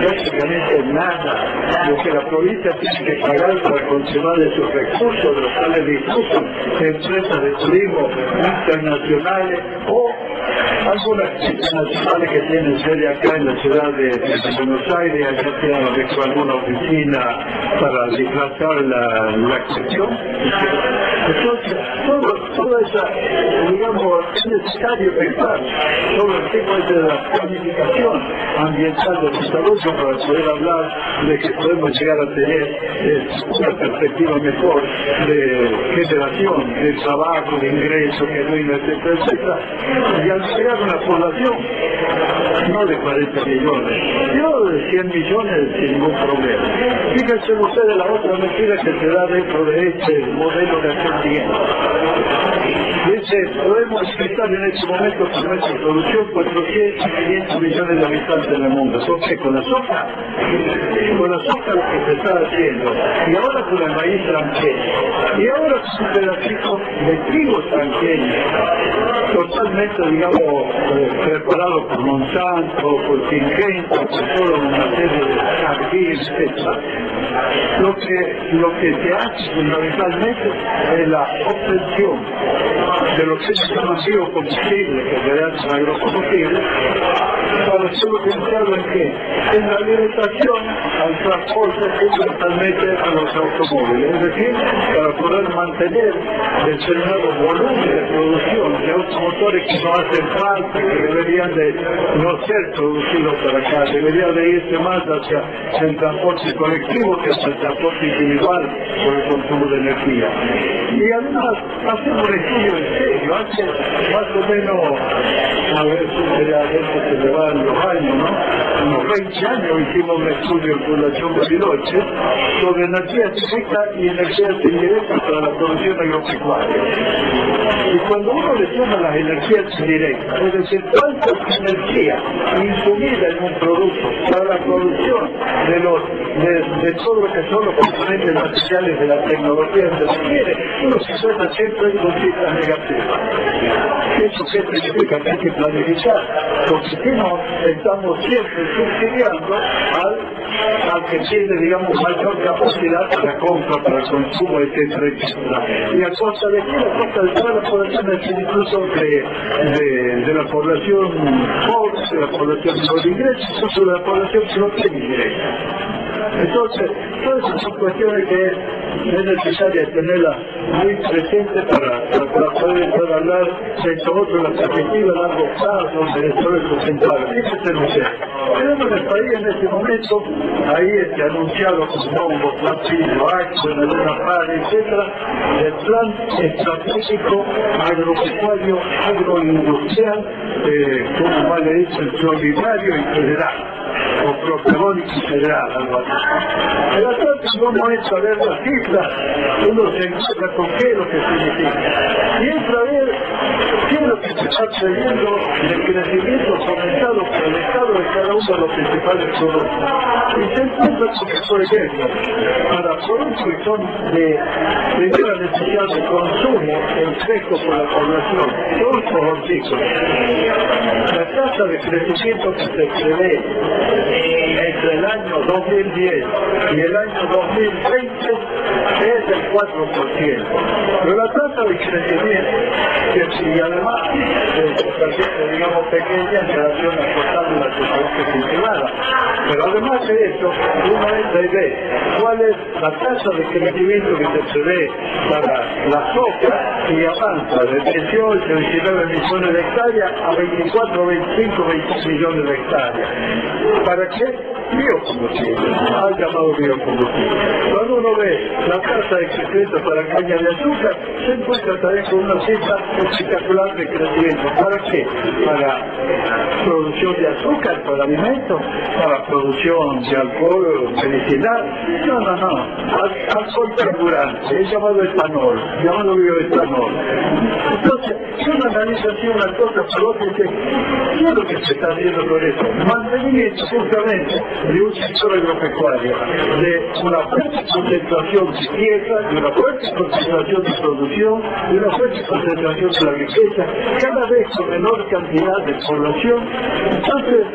Speaker 2: Prácticamente nada. Lo que la provincia tiene que pagar para conservar de sus recursos, los cuales disfrutan de empresas de turismo internacionales o algunas internacionales que tienen sede acá en la ciudad de Buenos Aires, allá tienen alguna oficina para disfrazar la cuestión. Entonces, toda esa, digamos, es necesario pensar sobre el tipo de la planificación ambiental del desarrollo para poder hablar de que podemos llegar a tener una perspectiva mejor de generación, de trabajo, de ingresos, etcétera, etcétera. Y al llegar a una población, no de 40 millones, yo de 100 millones sin ningún problema. Fíjense ustedes la otra mentira que se da dentro de este modelo de acción siguiente. Dice, podemos estar en este momento con nuestra producción 400 y 500 millones de habitantes en el mundo. ¿Son qué? ¿Con la soja? Con la soja lo que se está haciendo. Y ahora con el maíz tranqueño. Y ahora con un pedacito de trigo tranqueño. Totalmente, digamos, preparado por Monsanto, por Syngenta, por toda una serie de jardines, etc. Lo que se hace fundamentalmente es la obtención de lo que se llama biocombustible, que en realidad es agrocombustible, para ser utilizado en qué? En la alimentación, al transporte, fundamentalmente a los automóviles, es decir, para poder mantener determinado volumen de producción de automotores que no hacen falta, que deberían de no ser producidos para acá, deberían de irse más hacia el transporte colectivo que hacia el transporte individual por el consumo de energía. Y además, hacemos un estudio en serio, hace más o menos, a ver si se le van los años, ¿no? Unos 20 años hicimos un estudio en Fundación Bariloche sobre energía directa y energías indirectas para la producción agropecuaria. Y cuando uno le suma las energías indirectas, es decir, cuánta energía insumida en un producto para la producción de todo lo que son los componentes materiales de la tecnología que se requiere, uno se suelta siempre con cifras negativas. ¿Eso qué significa? Que hay que planificar, porque si no, estamos siempre subsidiando al que tiene, digamos, mayor capacidad para compra, para consumo, etcétera, etcétera. Y a costa de qué? A costa de toda la población, incluso de la población pobre, de la población de los ingresos, incluso de la población que no tiene ingresos. Entonces, todas esas son cuestiones que es necesario tenerlas muy presentes para poder hablar de otro, la perspectiva a largo plazo, de todo el sustentable. Fíjense ustedes, tenemos en el país en este momento, ahí anunciado como bombo, platillo, acto, en alguna parte, etcétera, el plan estratégico agropecuario, agroindustrial, como más le dice, solidario y federal. ¿Ok? protagónico federal, algo así. En la tarde vamos a ver las cifras, uno se encuentra con qué es lo que significa. Y entra a ver qué es lo que se está trayendo del crecimiento fomentado por el Estado de cada uno de los principales productos. Y se encuentra con que, por ejemplo, para productos que son de primera necesidad de consumo en fresco por la población, frutos hortícolas, la tasa de crecimiento que se prevé entre el año 2010 y el año 2020 es del 4%. Pero la tasa de crecimiento, y además digamos pequeña en relación al total de la superficie cultivada. Pero además de eso, uno entra y ve cuál es la tasa de crecimiento que se prevé para la soja y avanza de 18, 19 millones de hectáreas a 24, 25, 26 millones de hectáreas. ¿Para qué? Biocombustible, al llamado biocombustible. Cuando uno ve la tasa de crecimiento para caña de azúcar, se encuentra también con una cifra espectacular de crecimiento. ¿Para qué? Para producción de azúcar, para alimentos, para producción de alcohol medicinal. No. Alcohol carburante, es llamado etanol, llamado bioetanol. Entonces, si uno analiza así una cosa por otra, dice, ¿qué es lo que se está haciendo con eso? Mantenimiento justamente de un sector agropecuario, de una fuerte concentración de tierra, de una fuerte concentración de producción, de una fuerte concentración de la riqueza, cada vez con menor cantidad de población. Entonces,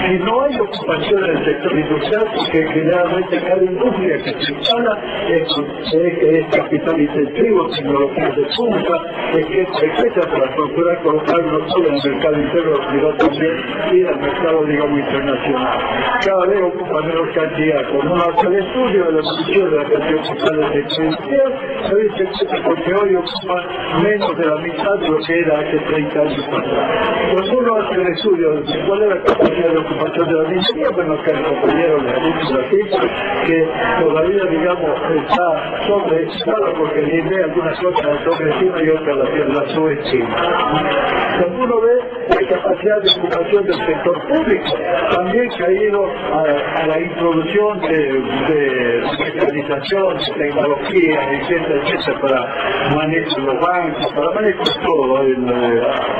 Speaker 2: si no hay ocupación en el sector industrial, porque generalmente cada industria que se instala es capital intensivo, tecnología de punta, etcétera, para procurar colocarlo no solo en el mercado interno, sino también ir al mercado, digamos, internacional. Cada vez ocupa menos cantidad. Cuando uno hace el estudio de la evolución de la cantidad ocupada del sector industrial, se dice que porque hoy ocupa menos de la mitad de lo que era hace 30 años atrás. Cuando uno hace el estudio de cuál es la capacidad de ocupación de la minería, bueno, acá el compañero le ha dicho la cifra, que todavía, digamos, está sobreestimada porque ni ve algunas cosas sobreestima y otras la subestima. Cuando uno ve la capacidad de ocupación del sector público, también que ha ido a la introducción de mecanización, de tecnología, etcétera, para manejo de los bancos, para manejo de todo,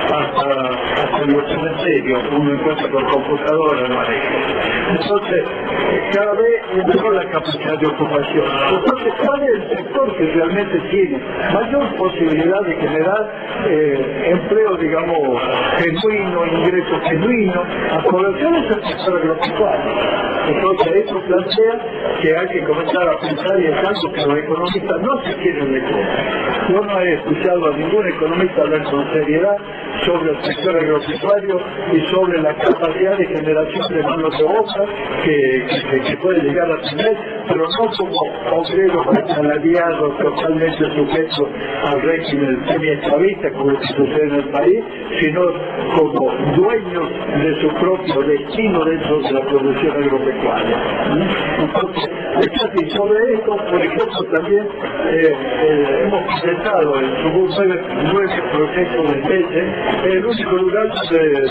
Speaker 2: hasta los cementerios, uno encuentra con computadoras el manejo. Entonces, cada vez es mejor la capacidad de ocupación. Entonces, ¿cuál es el sector que realmente tiene mayor posibilidad de generar empleo, digamos, genuino, ingreso genuino a poblaciones del sector agropecuario? Entonces, esto plantea que hay que comenzar a pensar, y es algo que los economistas no se quieren de cuenta. Yo no he escuchado a ningún economista hablar con seriedad sobre el sector agropecuario y sobre la capacidad de generación de manos de obra que puede llegar a tener, pero no como obreros asalariados totalmente sujetos al régimen semiesclavista como que sucede en el país, sino como dueños de su propio destino dentro de la producción agropecuaria. Entonces, sobre esto, por ejemplo, también hemos presentado en su 9 proyectos de ley, el único lugar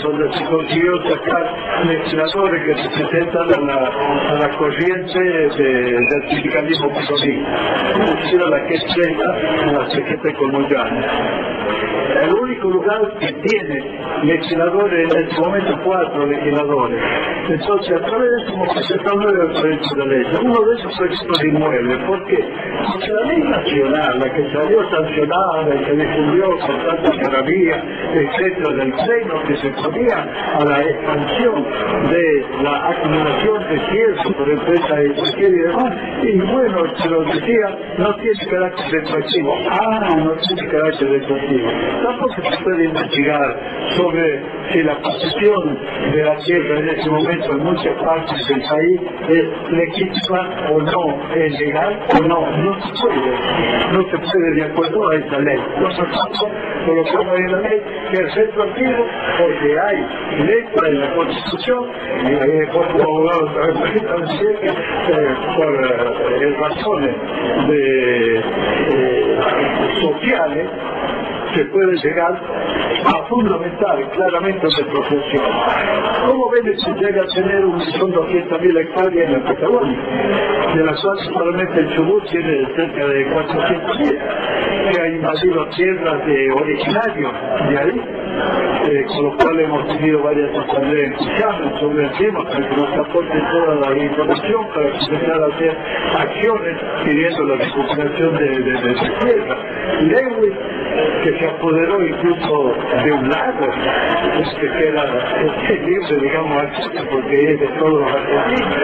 Speaker 2: donde se consiguió sacar legisladores que se presentan a la corriente del sindicalismo peronista, es decir, a la que es la CGT colombiana. El único lugar que tiene legisladores, en este momento 4 legisladores. Entonces, a través de eso hemos presentado 9 proyectos de ley. Uno de esos proyectos de inmuebles, porque la ley nacional, la que salió sancionada y se difundió con tanta maravilla, etcétera, del freno que se ponía a la expansión de la acumulación de cierzo por empresas extranjeras y demás, y bueno, se lo decía, no tiene carácter retroactivo. No tiene carácter retroactivo. Tampoco se puede investigar sobre si la posesión de la tierra en ese momento en muchas partes del país es legítima o no, es legal o no. No se puede de acuerdo a esa ley. Nosotros colocamos en la ley que es retroactivo porque hay letra en la Constitución, por abogados por razones sociales, se puede llegar a fundamentar claramente de profesión. ¿Cómo ven si llega a tener 1.200.000 hectáreas en la Patagonia? De las cuales solamente el Chubut tiene cerca de 400.000, que ha invadido tierras de originarios de ahí, con lo cual hemos tenido varias asambleas sobre el tema para que nos aporten toda la información para empezar a hacer acciones pidiendo la recuperación de tierra. Lewis, que se apoderó incluso de un lago, que era libre, digamos, porque es de todos los argentinos.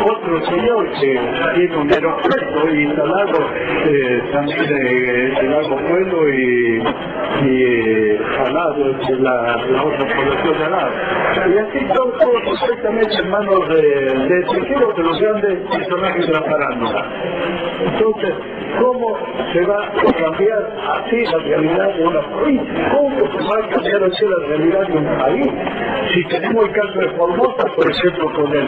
Speaker 2: Otro señor que tiene un aeropuerto instalado también del lago Pueblo y al lado de la otra población de al lado. Y así son todos perfectamente en manos de extranjeros, de los grandes personajes de la farándula. Entonces, ¿cómo se va a cambiar así la realidad de una provincia? ¿Cómo se va a cambiar así la realidad de un país? Si tenemos el caso de Formosa, por ejemplo, con el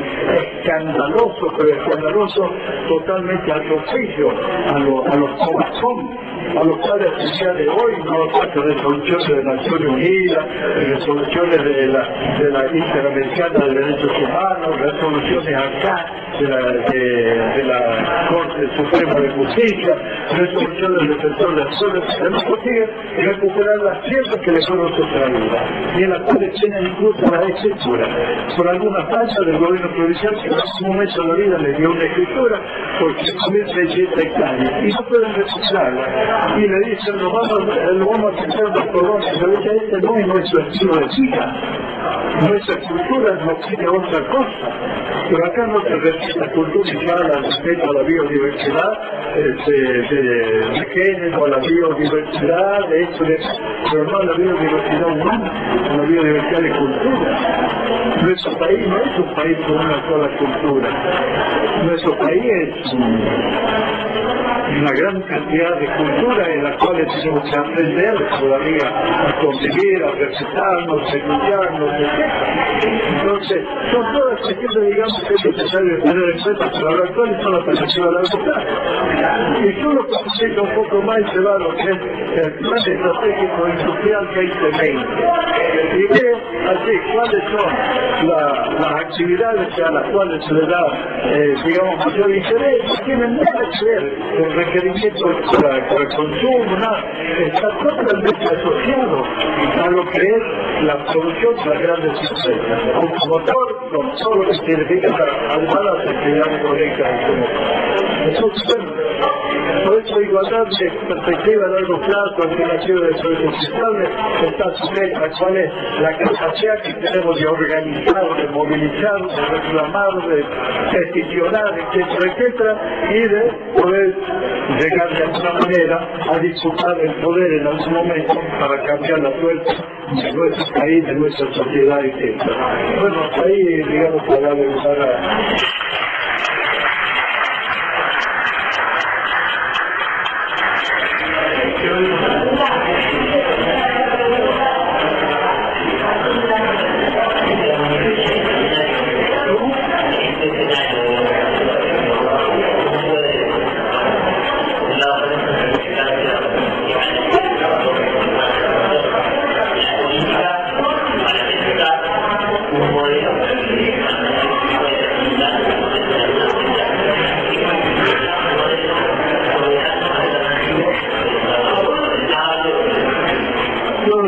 Speaker 2: escandaloso totalmente atropello a los corazones, a los cuales el día de hoy no falta resoluciones de Naciones Unidas, resoluciones de la Interamericana de Derechos Humanos, resoluciones acá de la Corte Suprema de Justicia, resoluciones del Defensor del Pueblo, que no consiguen recuperar las tierras que le fueron sustraídas, y en las cuales tienen incluso la escritura, por alguna falla del gobierno provincial que en algún momento de la vida le dio una escritura por 5.600 hectáreas, y no pueden recuperarla. Y le dicen, lo vamos a hacer los colonos, pero este no es nuestro estilo de vida, nuestra cultura nos pide otra cosa, pero acá no se respeta la cultura y se habla respecto a la biodiversidad de género, a la biodiversidad de esto, pero no a la biodiversidad humana, a la biodiversidad de cultura. Nuestro país no es un país con una sola cultura, nuestro país es una gran cantidad de culturas en las cuales tenemos que aprender todavía a convivir, a respetarnos, a estudiarnos, etc. Entonces, son todas cuestiones, digamos, que es necesario tener en cuenta para hablar cuáles son las perspectivas a largo plazo. Y solo conociendo un poco más se va a lo que es el Plan Estratégico Industrial 2020. Y ve así cuáles son las actividades a las cuales se le da, digamos, mayor interés, no tienen nada que ver requerimientos para el consumo, nada, está totalmente asociado a lo que es la producción de las grandes empresas. Automotor, con todo lo que significa además las actividades correctas del automotor. Entonces, por eso igualdad de perspectiva a largo plazo, alternativa de desarrollo sustentable, está sujeta a cuál es la capacidad que tenemos de organizar, de movilizar, de reclamar, de peticionar, etcétera, etcétera, y de poder llegar de alguna manera a disputar el poder en algún momento para cambiar la suerte de nuestro país, de nuestra sociedad, etc. Bueno, ahí, digamos, para darle lugar a...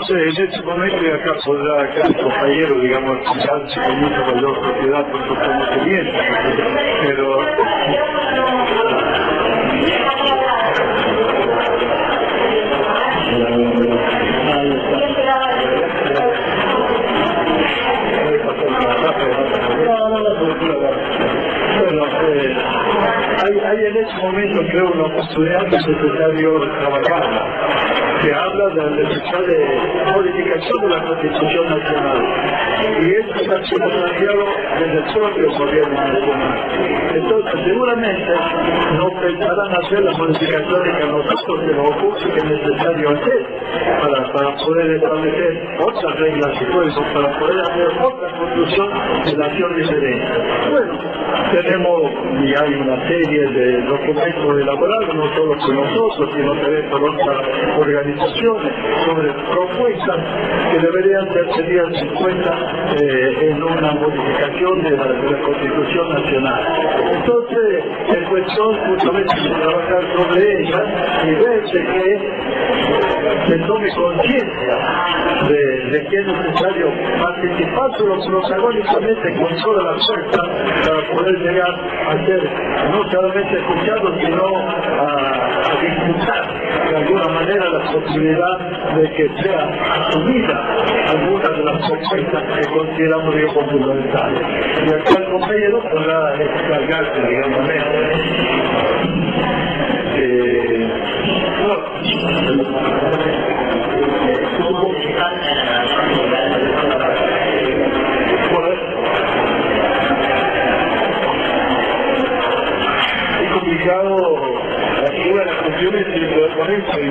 Speaker 2: En este momento, y acá podrá el compañero, digamos, explicarse con mucha mayor propiedad por su conocimiento, pero hay en este momento, creo, una oportunidad que es necesario trabajar. Se habla de la necesidad de modificación de la Constitución Nacional, y esto está siendo planteado desde el propio gobierno nacional. Entonces, seguramente no pensarán hacer las modificaciones que a nosotros se nos ocurre que es necesario hacer para poder establecer otras reglas y juegos, para poder hacer otra construcción de nación diferente. Bueno, tenemos y hay una serie de documentos elaborados, no solo por nosotros, sino también por otras organizaciones, sobre propuestas que deberían ser tenidas en cuenta en una modificación de la Constitución Nacional. Entonces, es cuestión justamente de trabajar sobre ella y ver que se tome conciencia de que es necesario participar, pero protagónicamente con toda la fuerza para poder llegar a ser no solamente escuchados, sino a disfrutar de alguna manera la posibilidad de que sea asumida algunas de las propuestas que consideramos como fundamentales. Y acá el compañero podrá descargarse de alguna manera.
Speaker 1: Es complicado, una de las cuestiones tiene que ver con eso y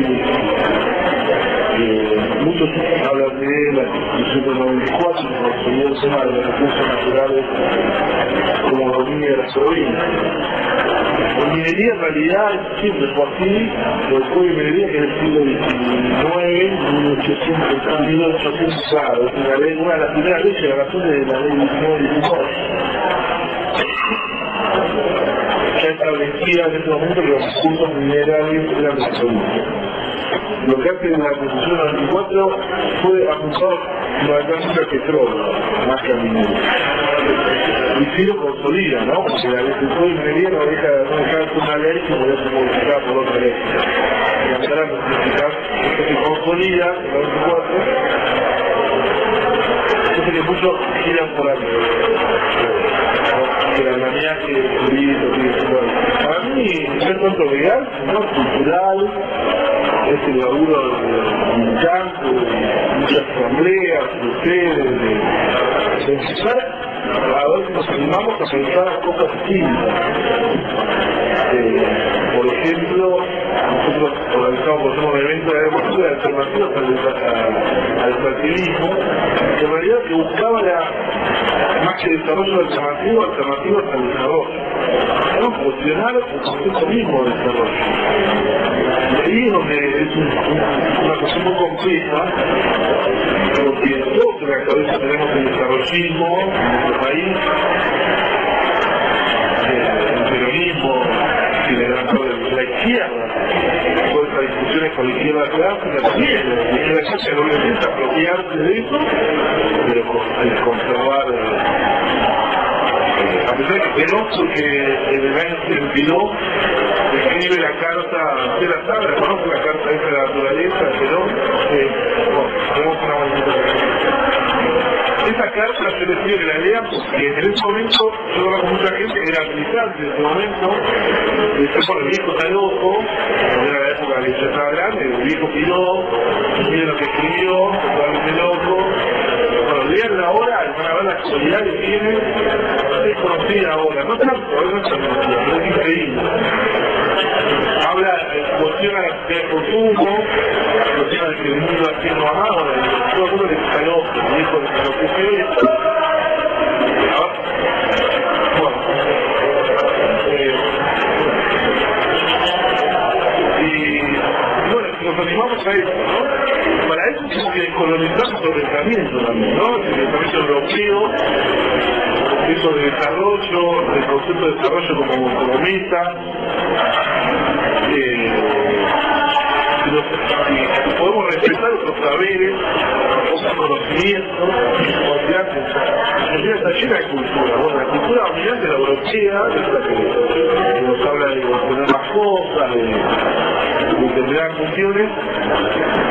Speaker 1: muchos hablan de la Constitución del 94 que consolidó el tema de los recursos naturales como dominio de las provincias. La minería en realidad siempre fue así, pero después de minería que es el siglo XIX, 1800, claro, es una de las primeras leyes de la razón de la ley 1919. Ya establecía en ese momento que los recursos minerales eran de la provincia. Lo que hace la Constitución del 94 fue apuntar fundamentalmente al petróleo, más que al minero. Y sí lo consolida, ¿no? Porque la Constitución de minería no deja de ser una ley que puede ser modificada por otra ley. Y empezar a modificar esto se consolida en el 94. Entonces que muchos giran por ahí. Que la andamiaje jurídico tiene que ser. Para mí no es tanto legal, sino cultural. Es el laburo del campo, de muchas asambleas, de ustedes, de empezar a ver si nos animamos a pensar cosas distintas. Por ejemplo, nosotros organizamos por ejemplo, un evento de agricultura alternativas al extractivismo, que en realidad que buscaba más que desarrollo alternativo, alternativas al desarrollo. ¿No? Cuestionar el concepto mismo de desarrollo. Y ahí es donde es una cuestión muy compleja, porque todos en la cabeza tenemos el desarrollismo en nuestro país, el peronismo, que le dan de la izquierda, todas estas discusiones con la izquierda clásica también, la izquierda clásica no necesita apropiarse de eso, pero al conservar a pesar de que Peroso, que en el año 72 escribe la carta, usted la sabe, conoce la carta esa de la naturaleza, Perón, tenemos una manifestación. Esa carta yo les pido que la lean porque en ese momento yo hablaba con mucha gente que era militante en ese momento, y después con el viejo está loco, era la época que ya estaba grande, el viejo Piró, mire lo que escribió, totalmente loco. Bueno, leanla ahora y van a ver la actualidad que tiene, es conocida ahora, no tanto, no es conocida, pero es increíble. Habla, cuestiona el consumo, cuestiona que el mundo así no amaba, todo el mundo le está loco, el viejo le está loco, y bueno, nos animamos a eso, ¿no? Para eso tenemos que descolonizar nuestro pensamiento también, ¿no? El pensamiento europeo, eso de desarrollo, el concepto de desarrollo como meta, si podemos respetar otros saberes, otros conocimientos, la sociedad está llena de cultura. Bueno, la cultura dominante es la europea, es la que nos habla de tener más cosas, de determinadas cuestiones,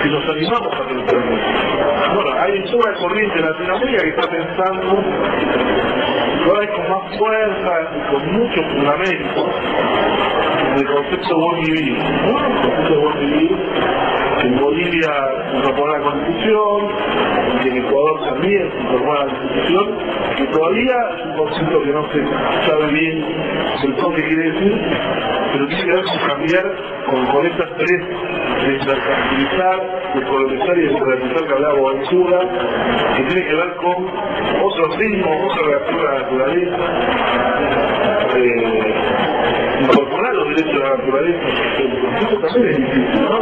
Speaker 1: que nos animamos a pensar en eso. Bueno, hay toda una corriente en Latinoamérica que está pensando ahora es con más fuerza y con mucho fundamento el concepto de buen vivir, ¿no? El concepto de buen vivir, que en Bolivia se incorporó a la Constitución, y en Ecuador también se incorporó a la Constitución, que todavía es un concepto que no se sabe bien del todo qué quiere decir, pero tiene que ver con cambiar con estas tres, de desestabilizar, descolonizar y desestabilizar que hablaba Boaventura, que tiene que ver con otros ritmos, otra reacción a la naturaleza, naturaleza, eso también es difícil, ¿no?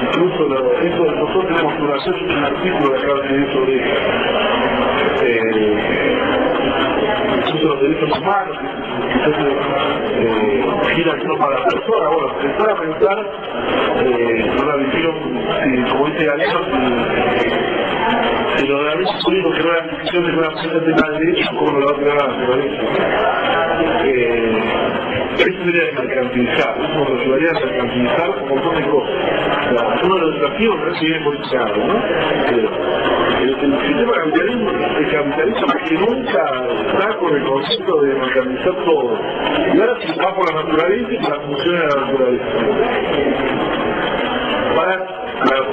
Speaker 1: Incluso nosotros tenemos un artículo que acaba de escribir sobre incluso los derechos humanos, que giran en torno a la persona. Bueno, empezar a pensar una visión, como dice Galeno, si lo realmente público que no era ficción de una persona de tema de derecho, como lo va a crear la naturaleza. Eso sería de mercantilizar, eso nos ayudaría a mercantilizar un montón de cosas. O sea, uno de los desafíos no es que viene politizado, ¿no? El sistema capitalismo más que nunca está con el concepto de mercantilizar todo. Y ahora se va por la naturaleza y por las funciones de la naturaleza.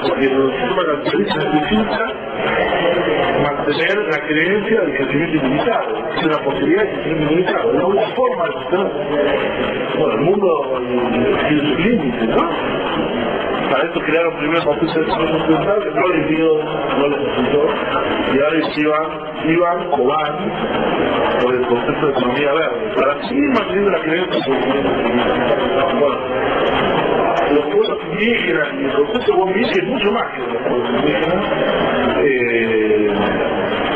Speaker 1: Porque el sistema capitalista necesita mantener la creencia del crecimiento ilimitado, es una posibilidad de crecimiento ilimitado, es la única forma de sostener. Bueno, el mundo tiene sus límites, ¿no? Para eso crearon primero el concepto de desarrollo sustentable, no les dio, no les resultó, y ahora iban o van por el concepto de economía verde, para seguir manteniendo la creencia del crecimiento ilimitado. Bueno, los pueblos indígenas y el concepto de buen vivir es mucho más que los pueblos indígenas.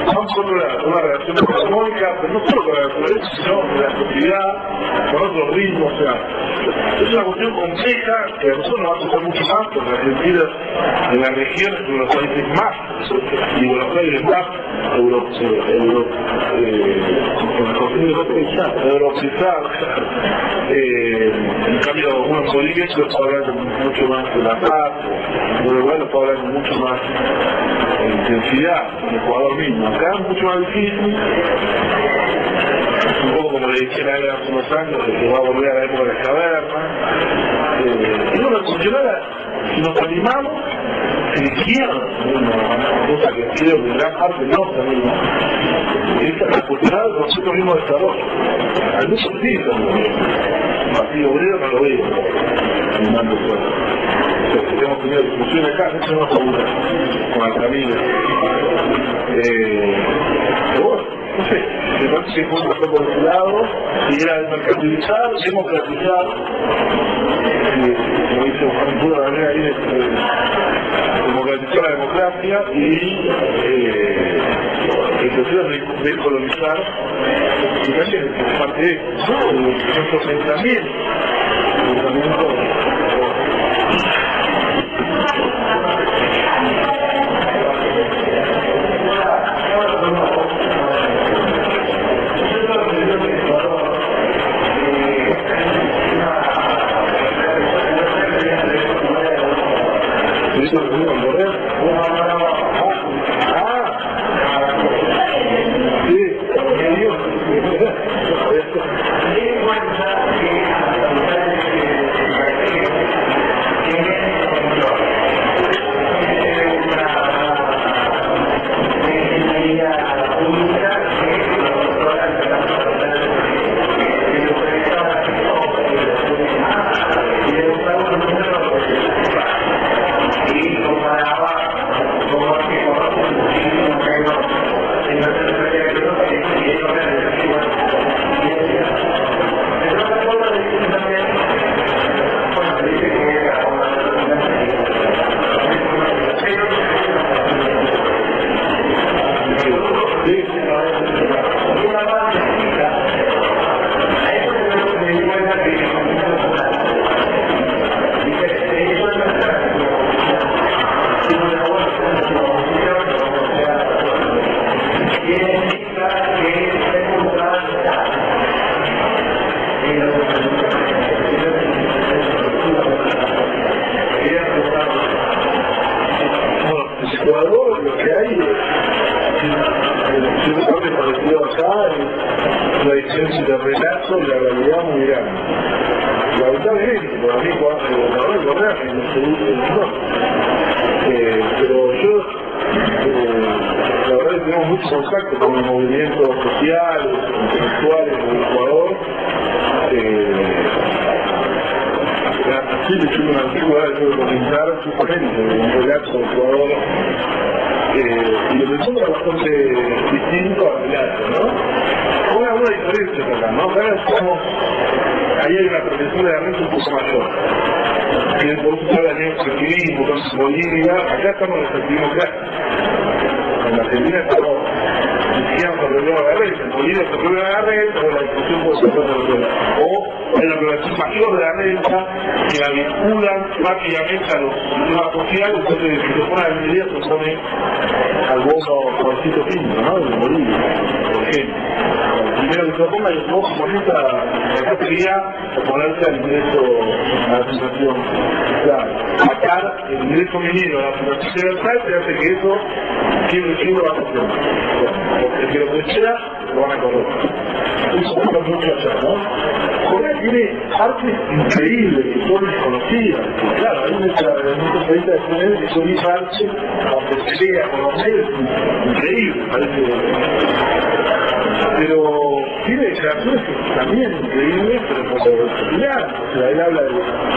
Speaker 1: Vamos con una relación armónica, pero no solo con la naturaleza, sino con la sociedad, con otros ritmos. O sea, es una cuestión compleja que a nosotros nos va a costar mucho más, porque Argentina en la región es uno de los países más, y Buenos Aires más europeizado. En cambio, uno en Bolivia se puede hablar mucho más de la paz, en Uruguay lo puede hablar mucho más de intensidad, en Ecuador mismo. Acá es mucho más difícil, un poco como le dije a él hace unos años, de que va a volver a la época de las cavernas. Y bueno, funcionará, si nos animamos, si izquierda, una cosa que creo que gran parte no también, es la posibilidad del concepto mismo de desarrollo. Hay muchos sí también. El Partido Obrero no lo veo, animando fuera. O sea, que hemos tenido discusiones acá, eso no es con Altamira. Pero bueno, no sé, me parece que fue un poco por ese lado, y era desmercantilizar, democratizar, como dice Juan Pura, la manera ahí democratizar la democracia y empezar a decolonizar, y también es parte de nuestro pensamiento. Ecuador, lo que hay es parecido acá, es la diferencia de relato y la realidad muy grande. La verdad es eso, para mí cuando la verdad es no se dice no. Pero yo, la verdad es que tenemos mucho contacto con los movimientos sociales, intelectuales en Ecuador. Así le hice una antigüedad de documentar justamente un relato de Ecuador y lo que es bastante distinto al relato, ¿no? Una diferencia acá, ¿no? Acá ahí hay una protección de la red un poco mayor. Y por eso se habla de extractivismo, entonces Bolivia, acá estamos en el extractivismo clásico. En la Argentina estamos iniciando el problema de la red, en Bolivia es el problema de la red, o la discusión puede ser otra cosa. O hay una población mayor de la renta que la vinculan rápidamente a los sistemas sociales, entonces si se pone a la medida se pone al bono Juancito Pinto, ¿no? De Bolivia, por ejemplo. Primero que se ponga y luego se conecta la categoría oponerse al ingreso a la situación. Claro, sacar el ingreso minero a la situación universal te hace que eso quiebre va a funcionar. El que lo quisiera lo van a correr. Eso pasa mucho allá, ¿no? Corea tiene artes increíbles que son desconocidas. Claro, hay muchos países de Corea que son esa arte, aunque se llega a conocer, increíble, parece. Pero tiene declaraciones que también increíbles, pero por similar. O sea, él habla de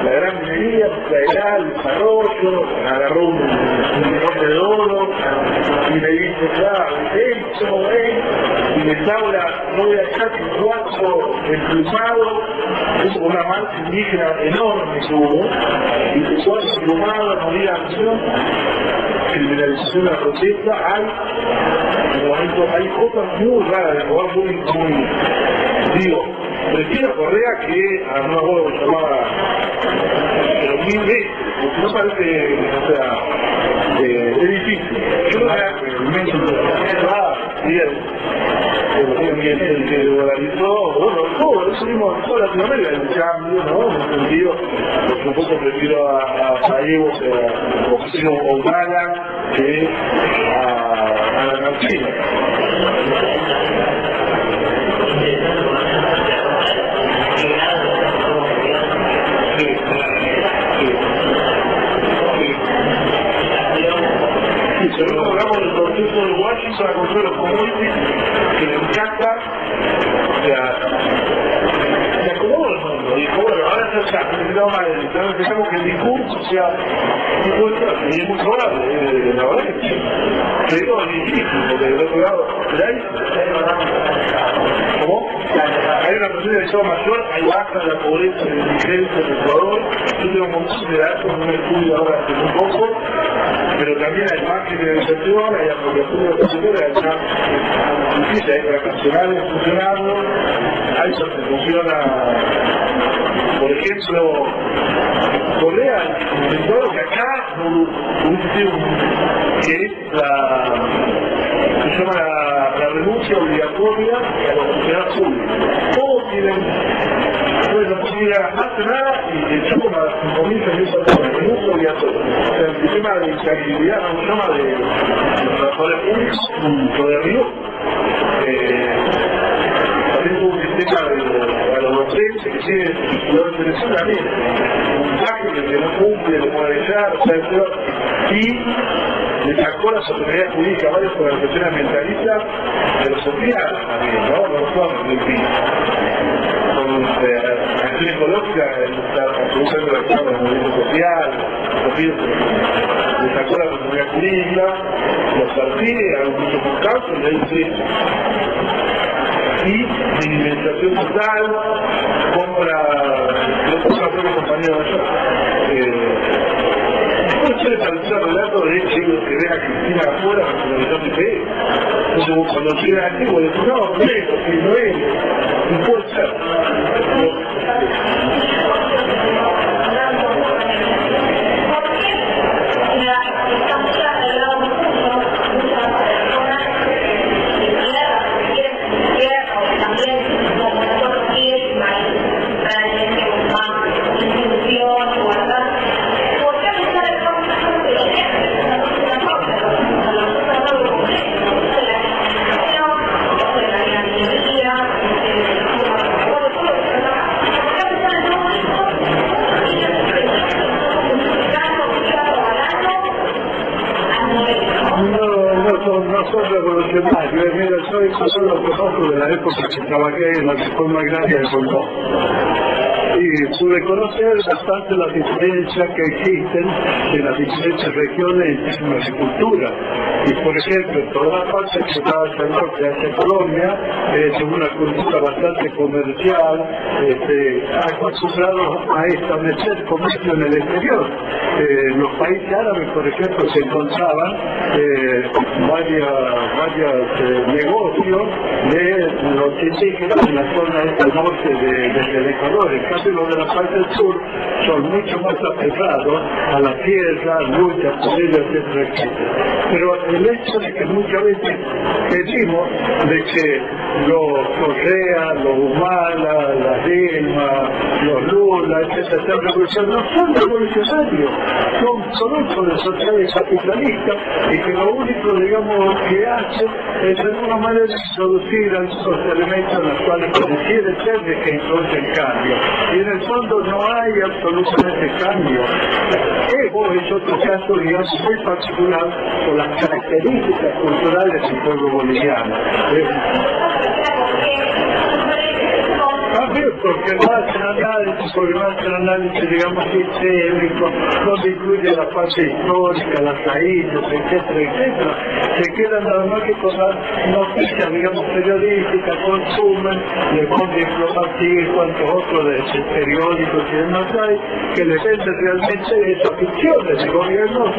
Speaker 1: la gran minería, traerá el desarrollo, agarró un millón de oro, y le dice, claro, esto, y les habla, no voy a echar un cuarzo emplumado, es una marca indígena enorme que hubo, y el cuarzo emplumado, no diga acción, criminalización de la protesta, hay cosas muy raras, muy digo, prefiero Correa que a una voz llamada, pero 1000 veces, porque no parece, o sea, es difícil. Yo creo que el método, el que dolarizó, bueno, todo, eso mismo en toda Latinoamérica, el cambio, ¿no? En ese sentido, por supuesto prefiero a Evo, o prefiero a Humala, que a la Argentina. Nosotros hablamos del proceso de Washington a control de los commodities, que le encanta, o sea, se acomoda el mundo, dijo, bueno, ahora necesitamos que el discurso sea y es muy probable, la verdad que sí, pero es difícil, porque del otro lado, ¿cómo? Hay una presión de Estado mayor, hay baja de la pobreza y la indigencia en Ecuador, yo tengo un montón de datos, no me estudio ahora hace muy poco, pero también hay más criminalización, hay apropiación de los sectores, hay justicia, hay vacacionales funcionando, hay persecución a, por ejemplo, Corea intentó lo que acá hubiese sido que es se llama la renuncia obligatoria a la sociedad pública. Todos tienen, no pueden hacer nada y el chico más 5.000 personas, renuncia obligatoria. O sea, el sistema de intranquilidad, no se llama de trabajadores públicos, punto de arriba. También tuvo un sistema de los docentes que tiene la selección también. Un taxi que no cumple, le puede echar, o sea, y le sacó la sociedad jurídica varias organizaciones ambientalistas de los sociales también, ¿no? No son del PIB. Con acción ecológica, absolutamente relacionada con el movimiento social, le sacó la sociedad jurídica, los partidos, a muchos casos, y ahí sí. Y minimización total, como lo puso la propia compañía de allá. Puede ser establecer relato de que ven a Cristina afuera nacionalizando el país. Entonces cuando llega aquí, vos decís, no, no es, porque no es, no puede ser. Yo solo conozco de la época que trabajé en la que fue más grande del mundo. Y
Speaker 2: y pude conocer bastante las diferencias que existen en las diferentes regiones en la agricultura. Y por ejemplo, en toda la parte que está hacia el norte, hacia Colombia, es una cultura bastante comercial, acostumbrados a establecer comercio en el exterior. En los países árabes, por ejemplo, se encontraban varios negocios de los indígenas en la zona del norte del Ecuador. En cambio, los de la parte del sur son mucho más aferrados a la tierra, luchan por ella, etcétera, etcétera. Pero el hecho de que muchas veces pedimos de que los Correa, los Humala, la Dilma, los Lula, etcétera, no son revolucionarios, son productos de sociedades capitalistas y que lo único, digamos, que hacen es de alguna manera introducir algunos elementos en los cuales pareciera ser de que introducen cambio. Y en el fondo no hay absolutamente cambio. Evo es otro caso, digamos, muy particular por las características culturales del pueblo boliviano. Porque no hacen análisis, digamos, sistémico, donde incluye la parte histórica, las raíces, etcétera, etcétera. Se quedan nada más que con las noticias, digamos, periodísticas, consumen, le ponen diplomacia y cuantos otros de periódicos y demás hay, que le venden realmente esas ficciones de gobiernos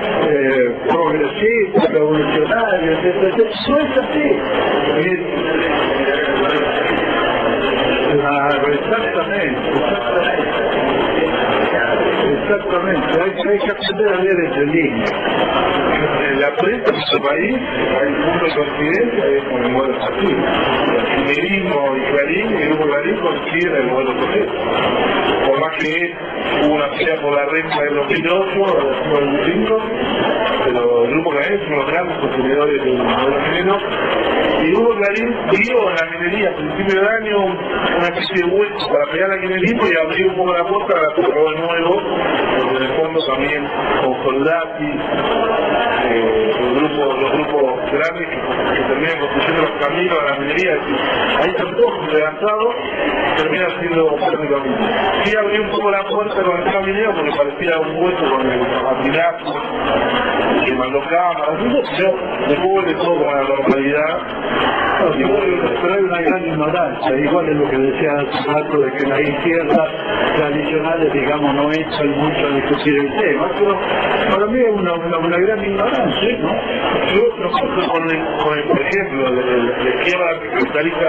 Speaker 2: progresistas, revolucionarios, etcétera, etcétera. No es así. Claro, exactamente, hay que aprender a leer entre líneas.
Speaker 1: La prensa en nuestro país, hay un punto de coincidencia, es con el modelo Saquín. El kirchnerismo y Clarín, el grupo Clarín coinciden en el modelo Saquín. Por más que hubo una pelea por la renta del 2008, del 2005, pero el grupo Clarín es uno de los grandes consumidores del modelo chileno. Y el grupo Clarín vio en la minería a principio del año una especie de hueco para pegar al kirchnerismo y abrió un poco la puerta para cerrar de nuevo, porque en el fondo también con Soldati, los grupos grandes que terminan construyendo los caminos a la minería, ahí están todos levantados, terminan siendo prácticamente. Sí abrió un poco la puerta con el tema minero porque parecía un hueco con el zapatinazo, que mandó cámaras, pero después vuelve todo con la normalidad.
Speaker 2: Pero hay una gran ignorancia, igual es lo que decía hace rato de que las izquierdas tradicionales, digamos, no echan mucho a discutir el tema, pero para mí es una gran ignorancia, ¿no?
Speaker 1: Yo nosotros por ejemplo, la izquierda capitalista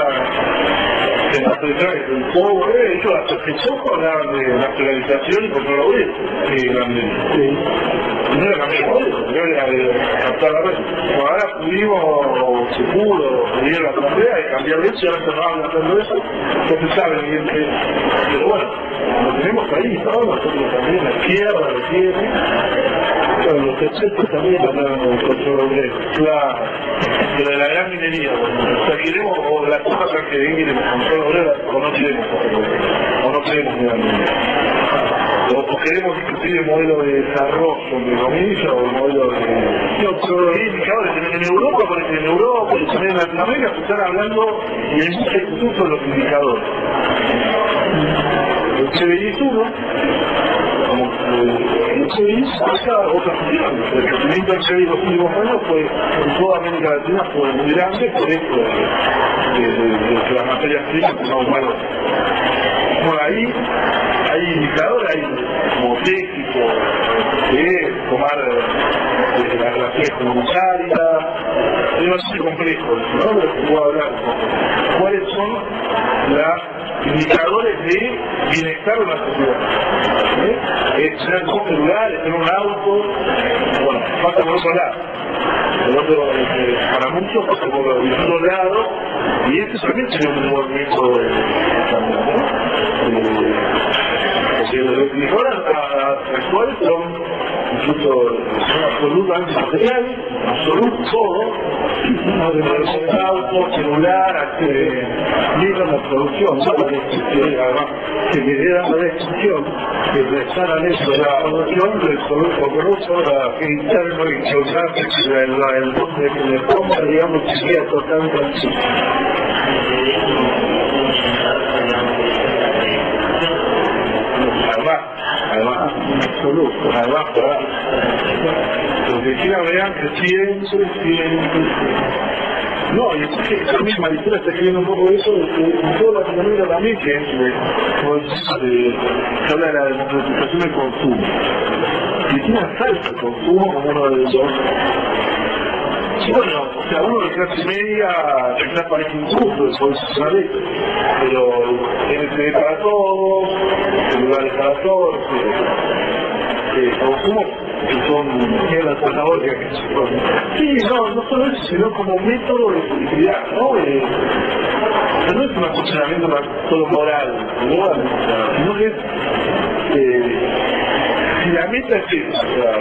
Speaker 1: de las tradiciones, el pueblo, ellos hasta que poco hablaban de nacionalización y control de no era cambiar el modelo, no era captar la red. Bueno, ahora pudimos, se pudo, pedir la asamblea y cambiar de eso, y ahora se va hablando de eso, que se sabe, evidentemente. Pero bueno, lo tenemos ahí, ¿no? Nosotros también, la izquierda, la tiene.
Speaker 2: Bueno, los 70 también hablaban del control obrero.
Speaker 1: Claro, pero de la gran minería, bueno, o sea, queremos, o la cosa que viene el control obrero, o no queremos, o no queremos de la minería. O queremos discutir el modelo de desarrollo, entre comillas, o el modelo de... ¿Qué indicadores? En Europa, por ejemplo, en Europa y también en Latinoamérica se están hablando y hay mucha discusión sobre los indicadores. El CBI es uno, el CBI marca otra función. El crecimiento del CBI en los últimos años fue, en toda América Latina, fue muy grande por esto de que las materias primas son malos. Bueno, ahí hay indicadores, hay como técnico, tomar las relaciones comunitarias, es bastante complejo, ¿no? Pero puedo hablar un poco. ¿Cuáles son los indicadores de bienestar de la sociedad? Es tener dos celulares, tener un auto, bueno, pasa por otro lado. El otro, para muchos pasa por otro lado, y este también tiene un movimiento los indicadores actuales son incluso absolutamente materiales, absoluto todo, de auto, celular, mira la producción, ¿no? La destrucción, además, si midieran la destrucción y restaran eso de la producción del producto bruto interno y geográfico, el donde que le ponga, digamos, sería totalmente. Además,
Speaker 2: absoluto.
Speaker 1: además, para los que quieran vean que siempre. No, y es que también Maricela está escribiendo un poco de eso, en toda Latinoamérica también, que es se habla de la democratización del consumo. Cristina salta el consumo como uno de los dos. Y bueno, o sea, uno de clase media, quizás parece injusto el constitucionalismo, pero entre para todos, lugares para todos, consumo que son
Speaker 2: la zanahoria que se pone.
Speaker 1: Sí, no solo eso, sino como método de felicidad, ¿no? No es un funcionamiento solo moral, sino que es, si la meta es esa, o sea,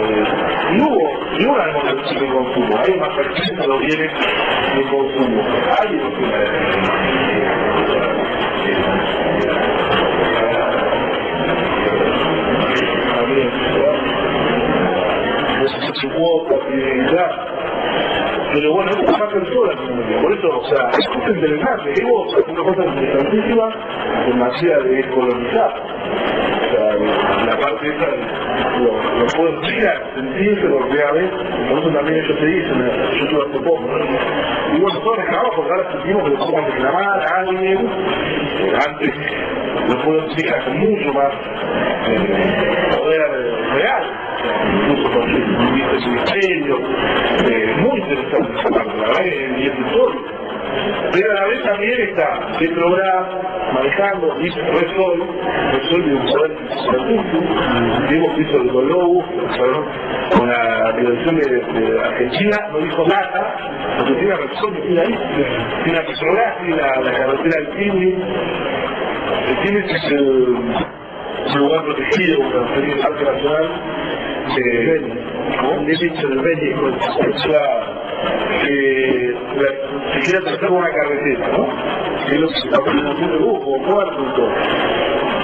Speaker 1: no hubo una democracia de consumo, hay una persona que lo viene de consumo, hay su cuota, pero bueno, esto pasa en toda la comunidad, por eso, o sea, es cosa interesante, digo, una cosa interesantísima en materia de descolonizar, o sea, la parte esa, lo puedo decir, sentirse por primera vez, por eso también ellos se dicen, yo estuve hace poco, ¿no? Y bueno, todos reclamamos porque ahora sentimos que lo podemos reclamar a alguien, antes lo puedo decir hace mucho más poder real, incluso con el ministerio, muy interesante esa parte, la verdad, y es histórico. Pero a la vez también está Petrobras manejando, hizo Resol de un poder legislativo, que hizo el Golobus, con la dirección de Argentina, no dijo nada, porque tiene Resol que tiene ahí, tiene a Petrobras, tiene la carretera del Tini, el Tini es el lugar protegido, porque el Parque Nacional,
Speaker 2: el límite del Bélico,
Speaker 1: se quiere trazar una carretera, ¿no? Que es lo que se está produciendo como cuarto y todo.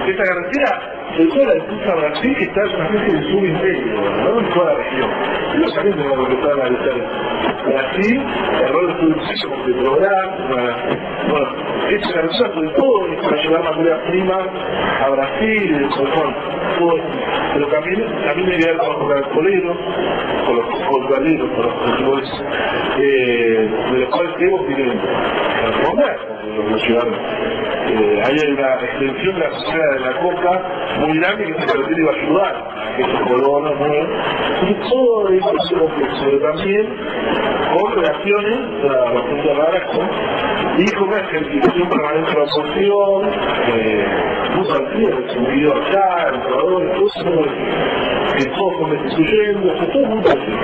Speaker 1: Esta carretera de toda la disputa a Brasil, que está en una especie de subimperio, ¿no? En toda la región. Eso también tenemos que empezar a analizar. Brasil, el rol de subimperio como Petrobras, bueno, esta carretera sobre todo es para llevar materias primas a Brasil, todo, pero también hay que ver con los coleros, con los colgaderos, con los cultivos, de los cuales creemos que tienen que responder, porque los ciudadanos. Hay una extensión de la sociedad de la coca muy grande que esta carretera iba a ayudar a que esos colonos, ¿no? Entonces todo es un complejo, pero también con relaciones bastante raras y con una certificación permanente de la oposición, muy partida, el sentido allá, el Ecuador, todo eso, que todos son destituyendo, que todo es muy parecido.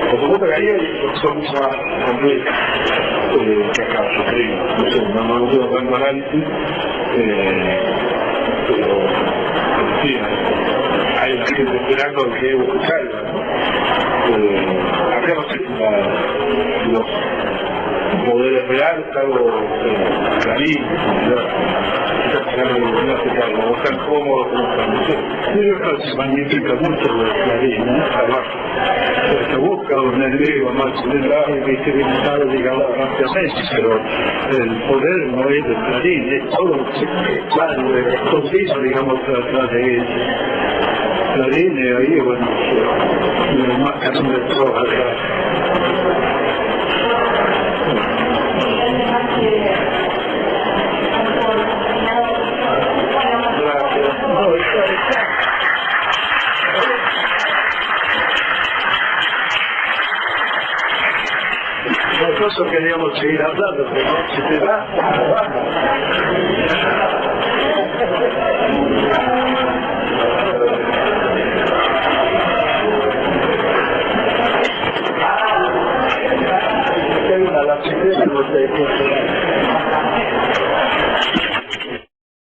Speaker 1: Por supuesto que ahí hay son mucho más complejas que acá, yo creo, no sé, no tengo tanto análisis, pero sí, hay una gente esperando que Evo se caiga, ¿no? Acá no sé si los poderes reales, algo clarísimo, no se caiga, o están cómodos, como están, no sé.
Speaker 2: Yo creo que se magnifica mucho lo de Clarín, ¿no? Se busca un enemigo más visibilizado, digamos, rápidamente, pero el poder no es de Clarín, es todo lo que está escondido, digamos, atrás de él. Clarín, ahí, bueno, el marcan de todo atrás. Nosotros queríamos seguir hablando, pero si te da,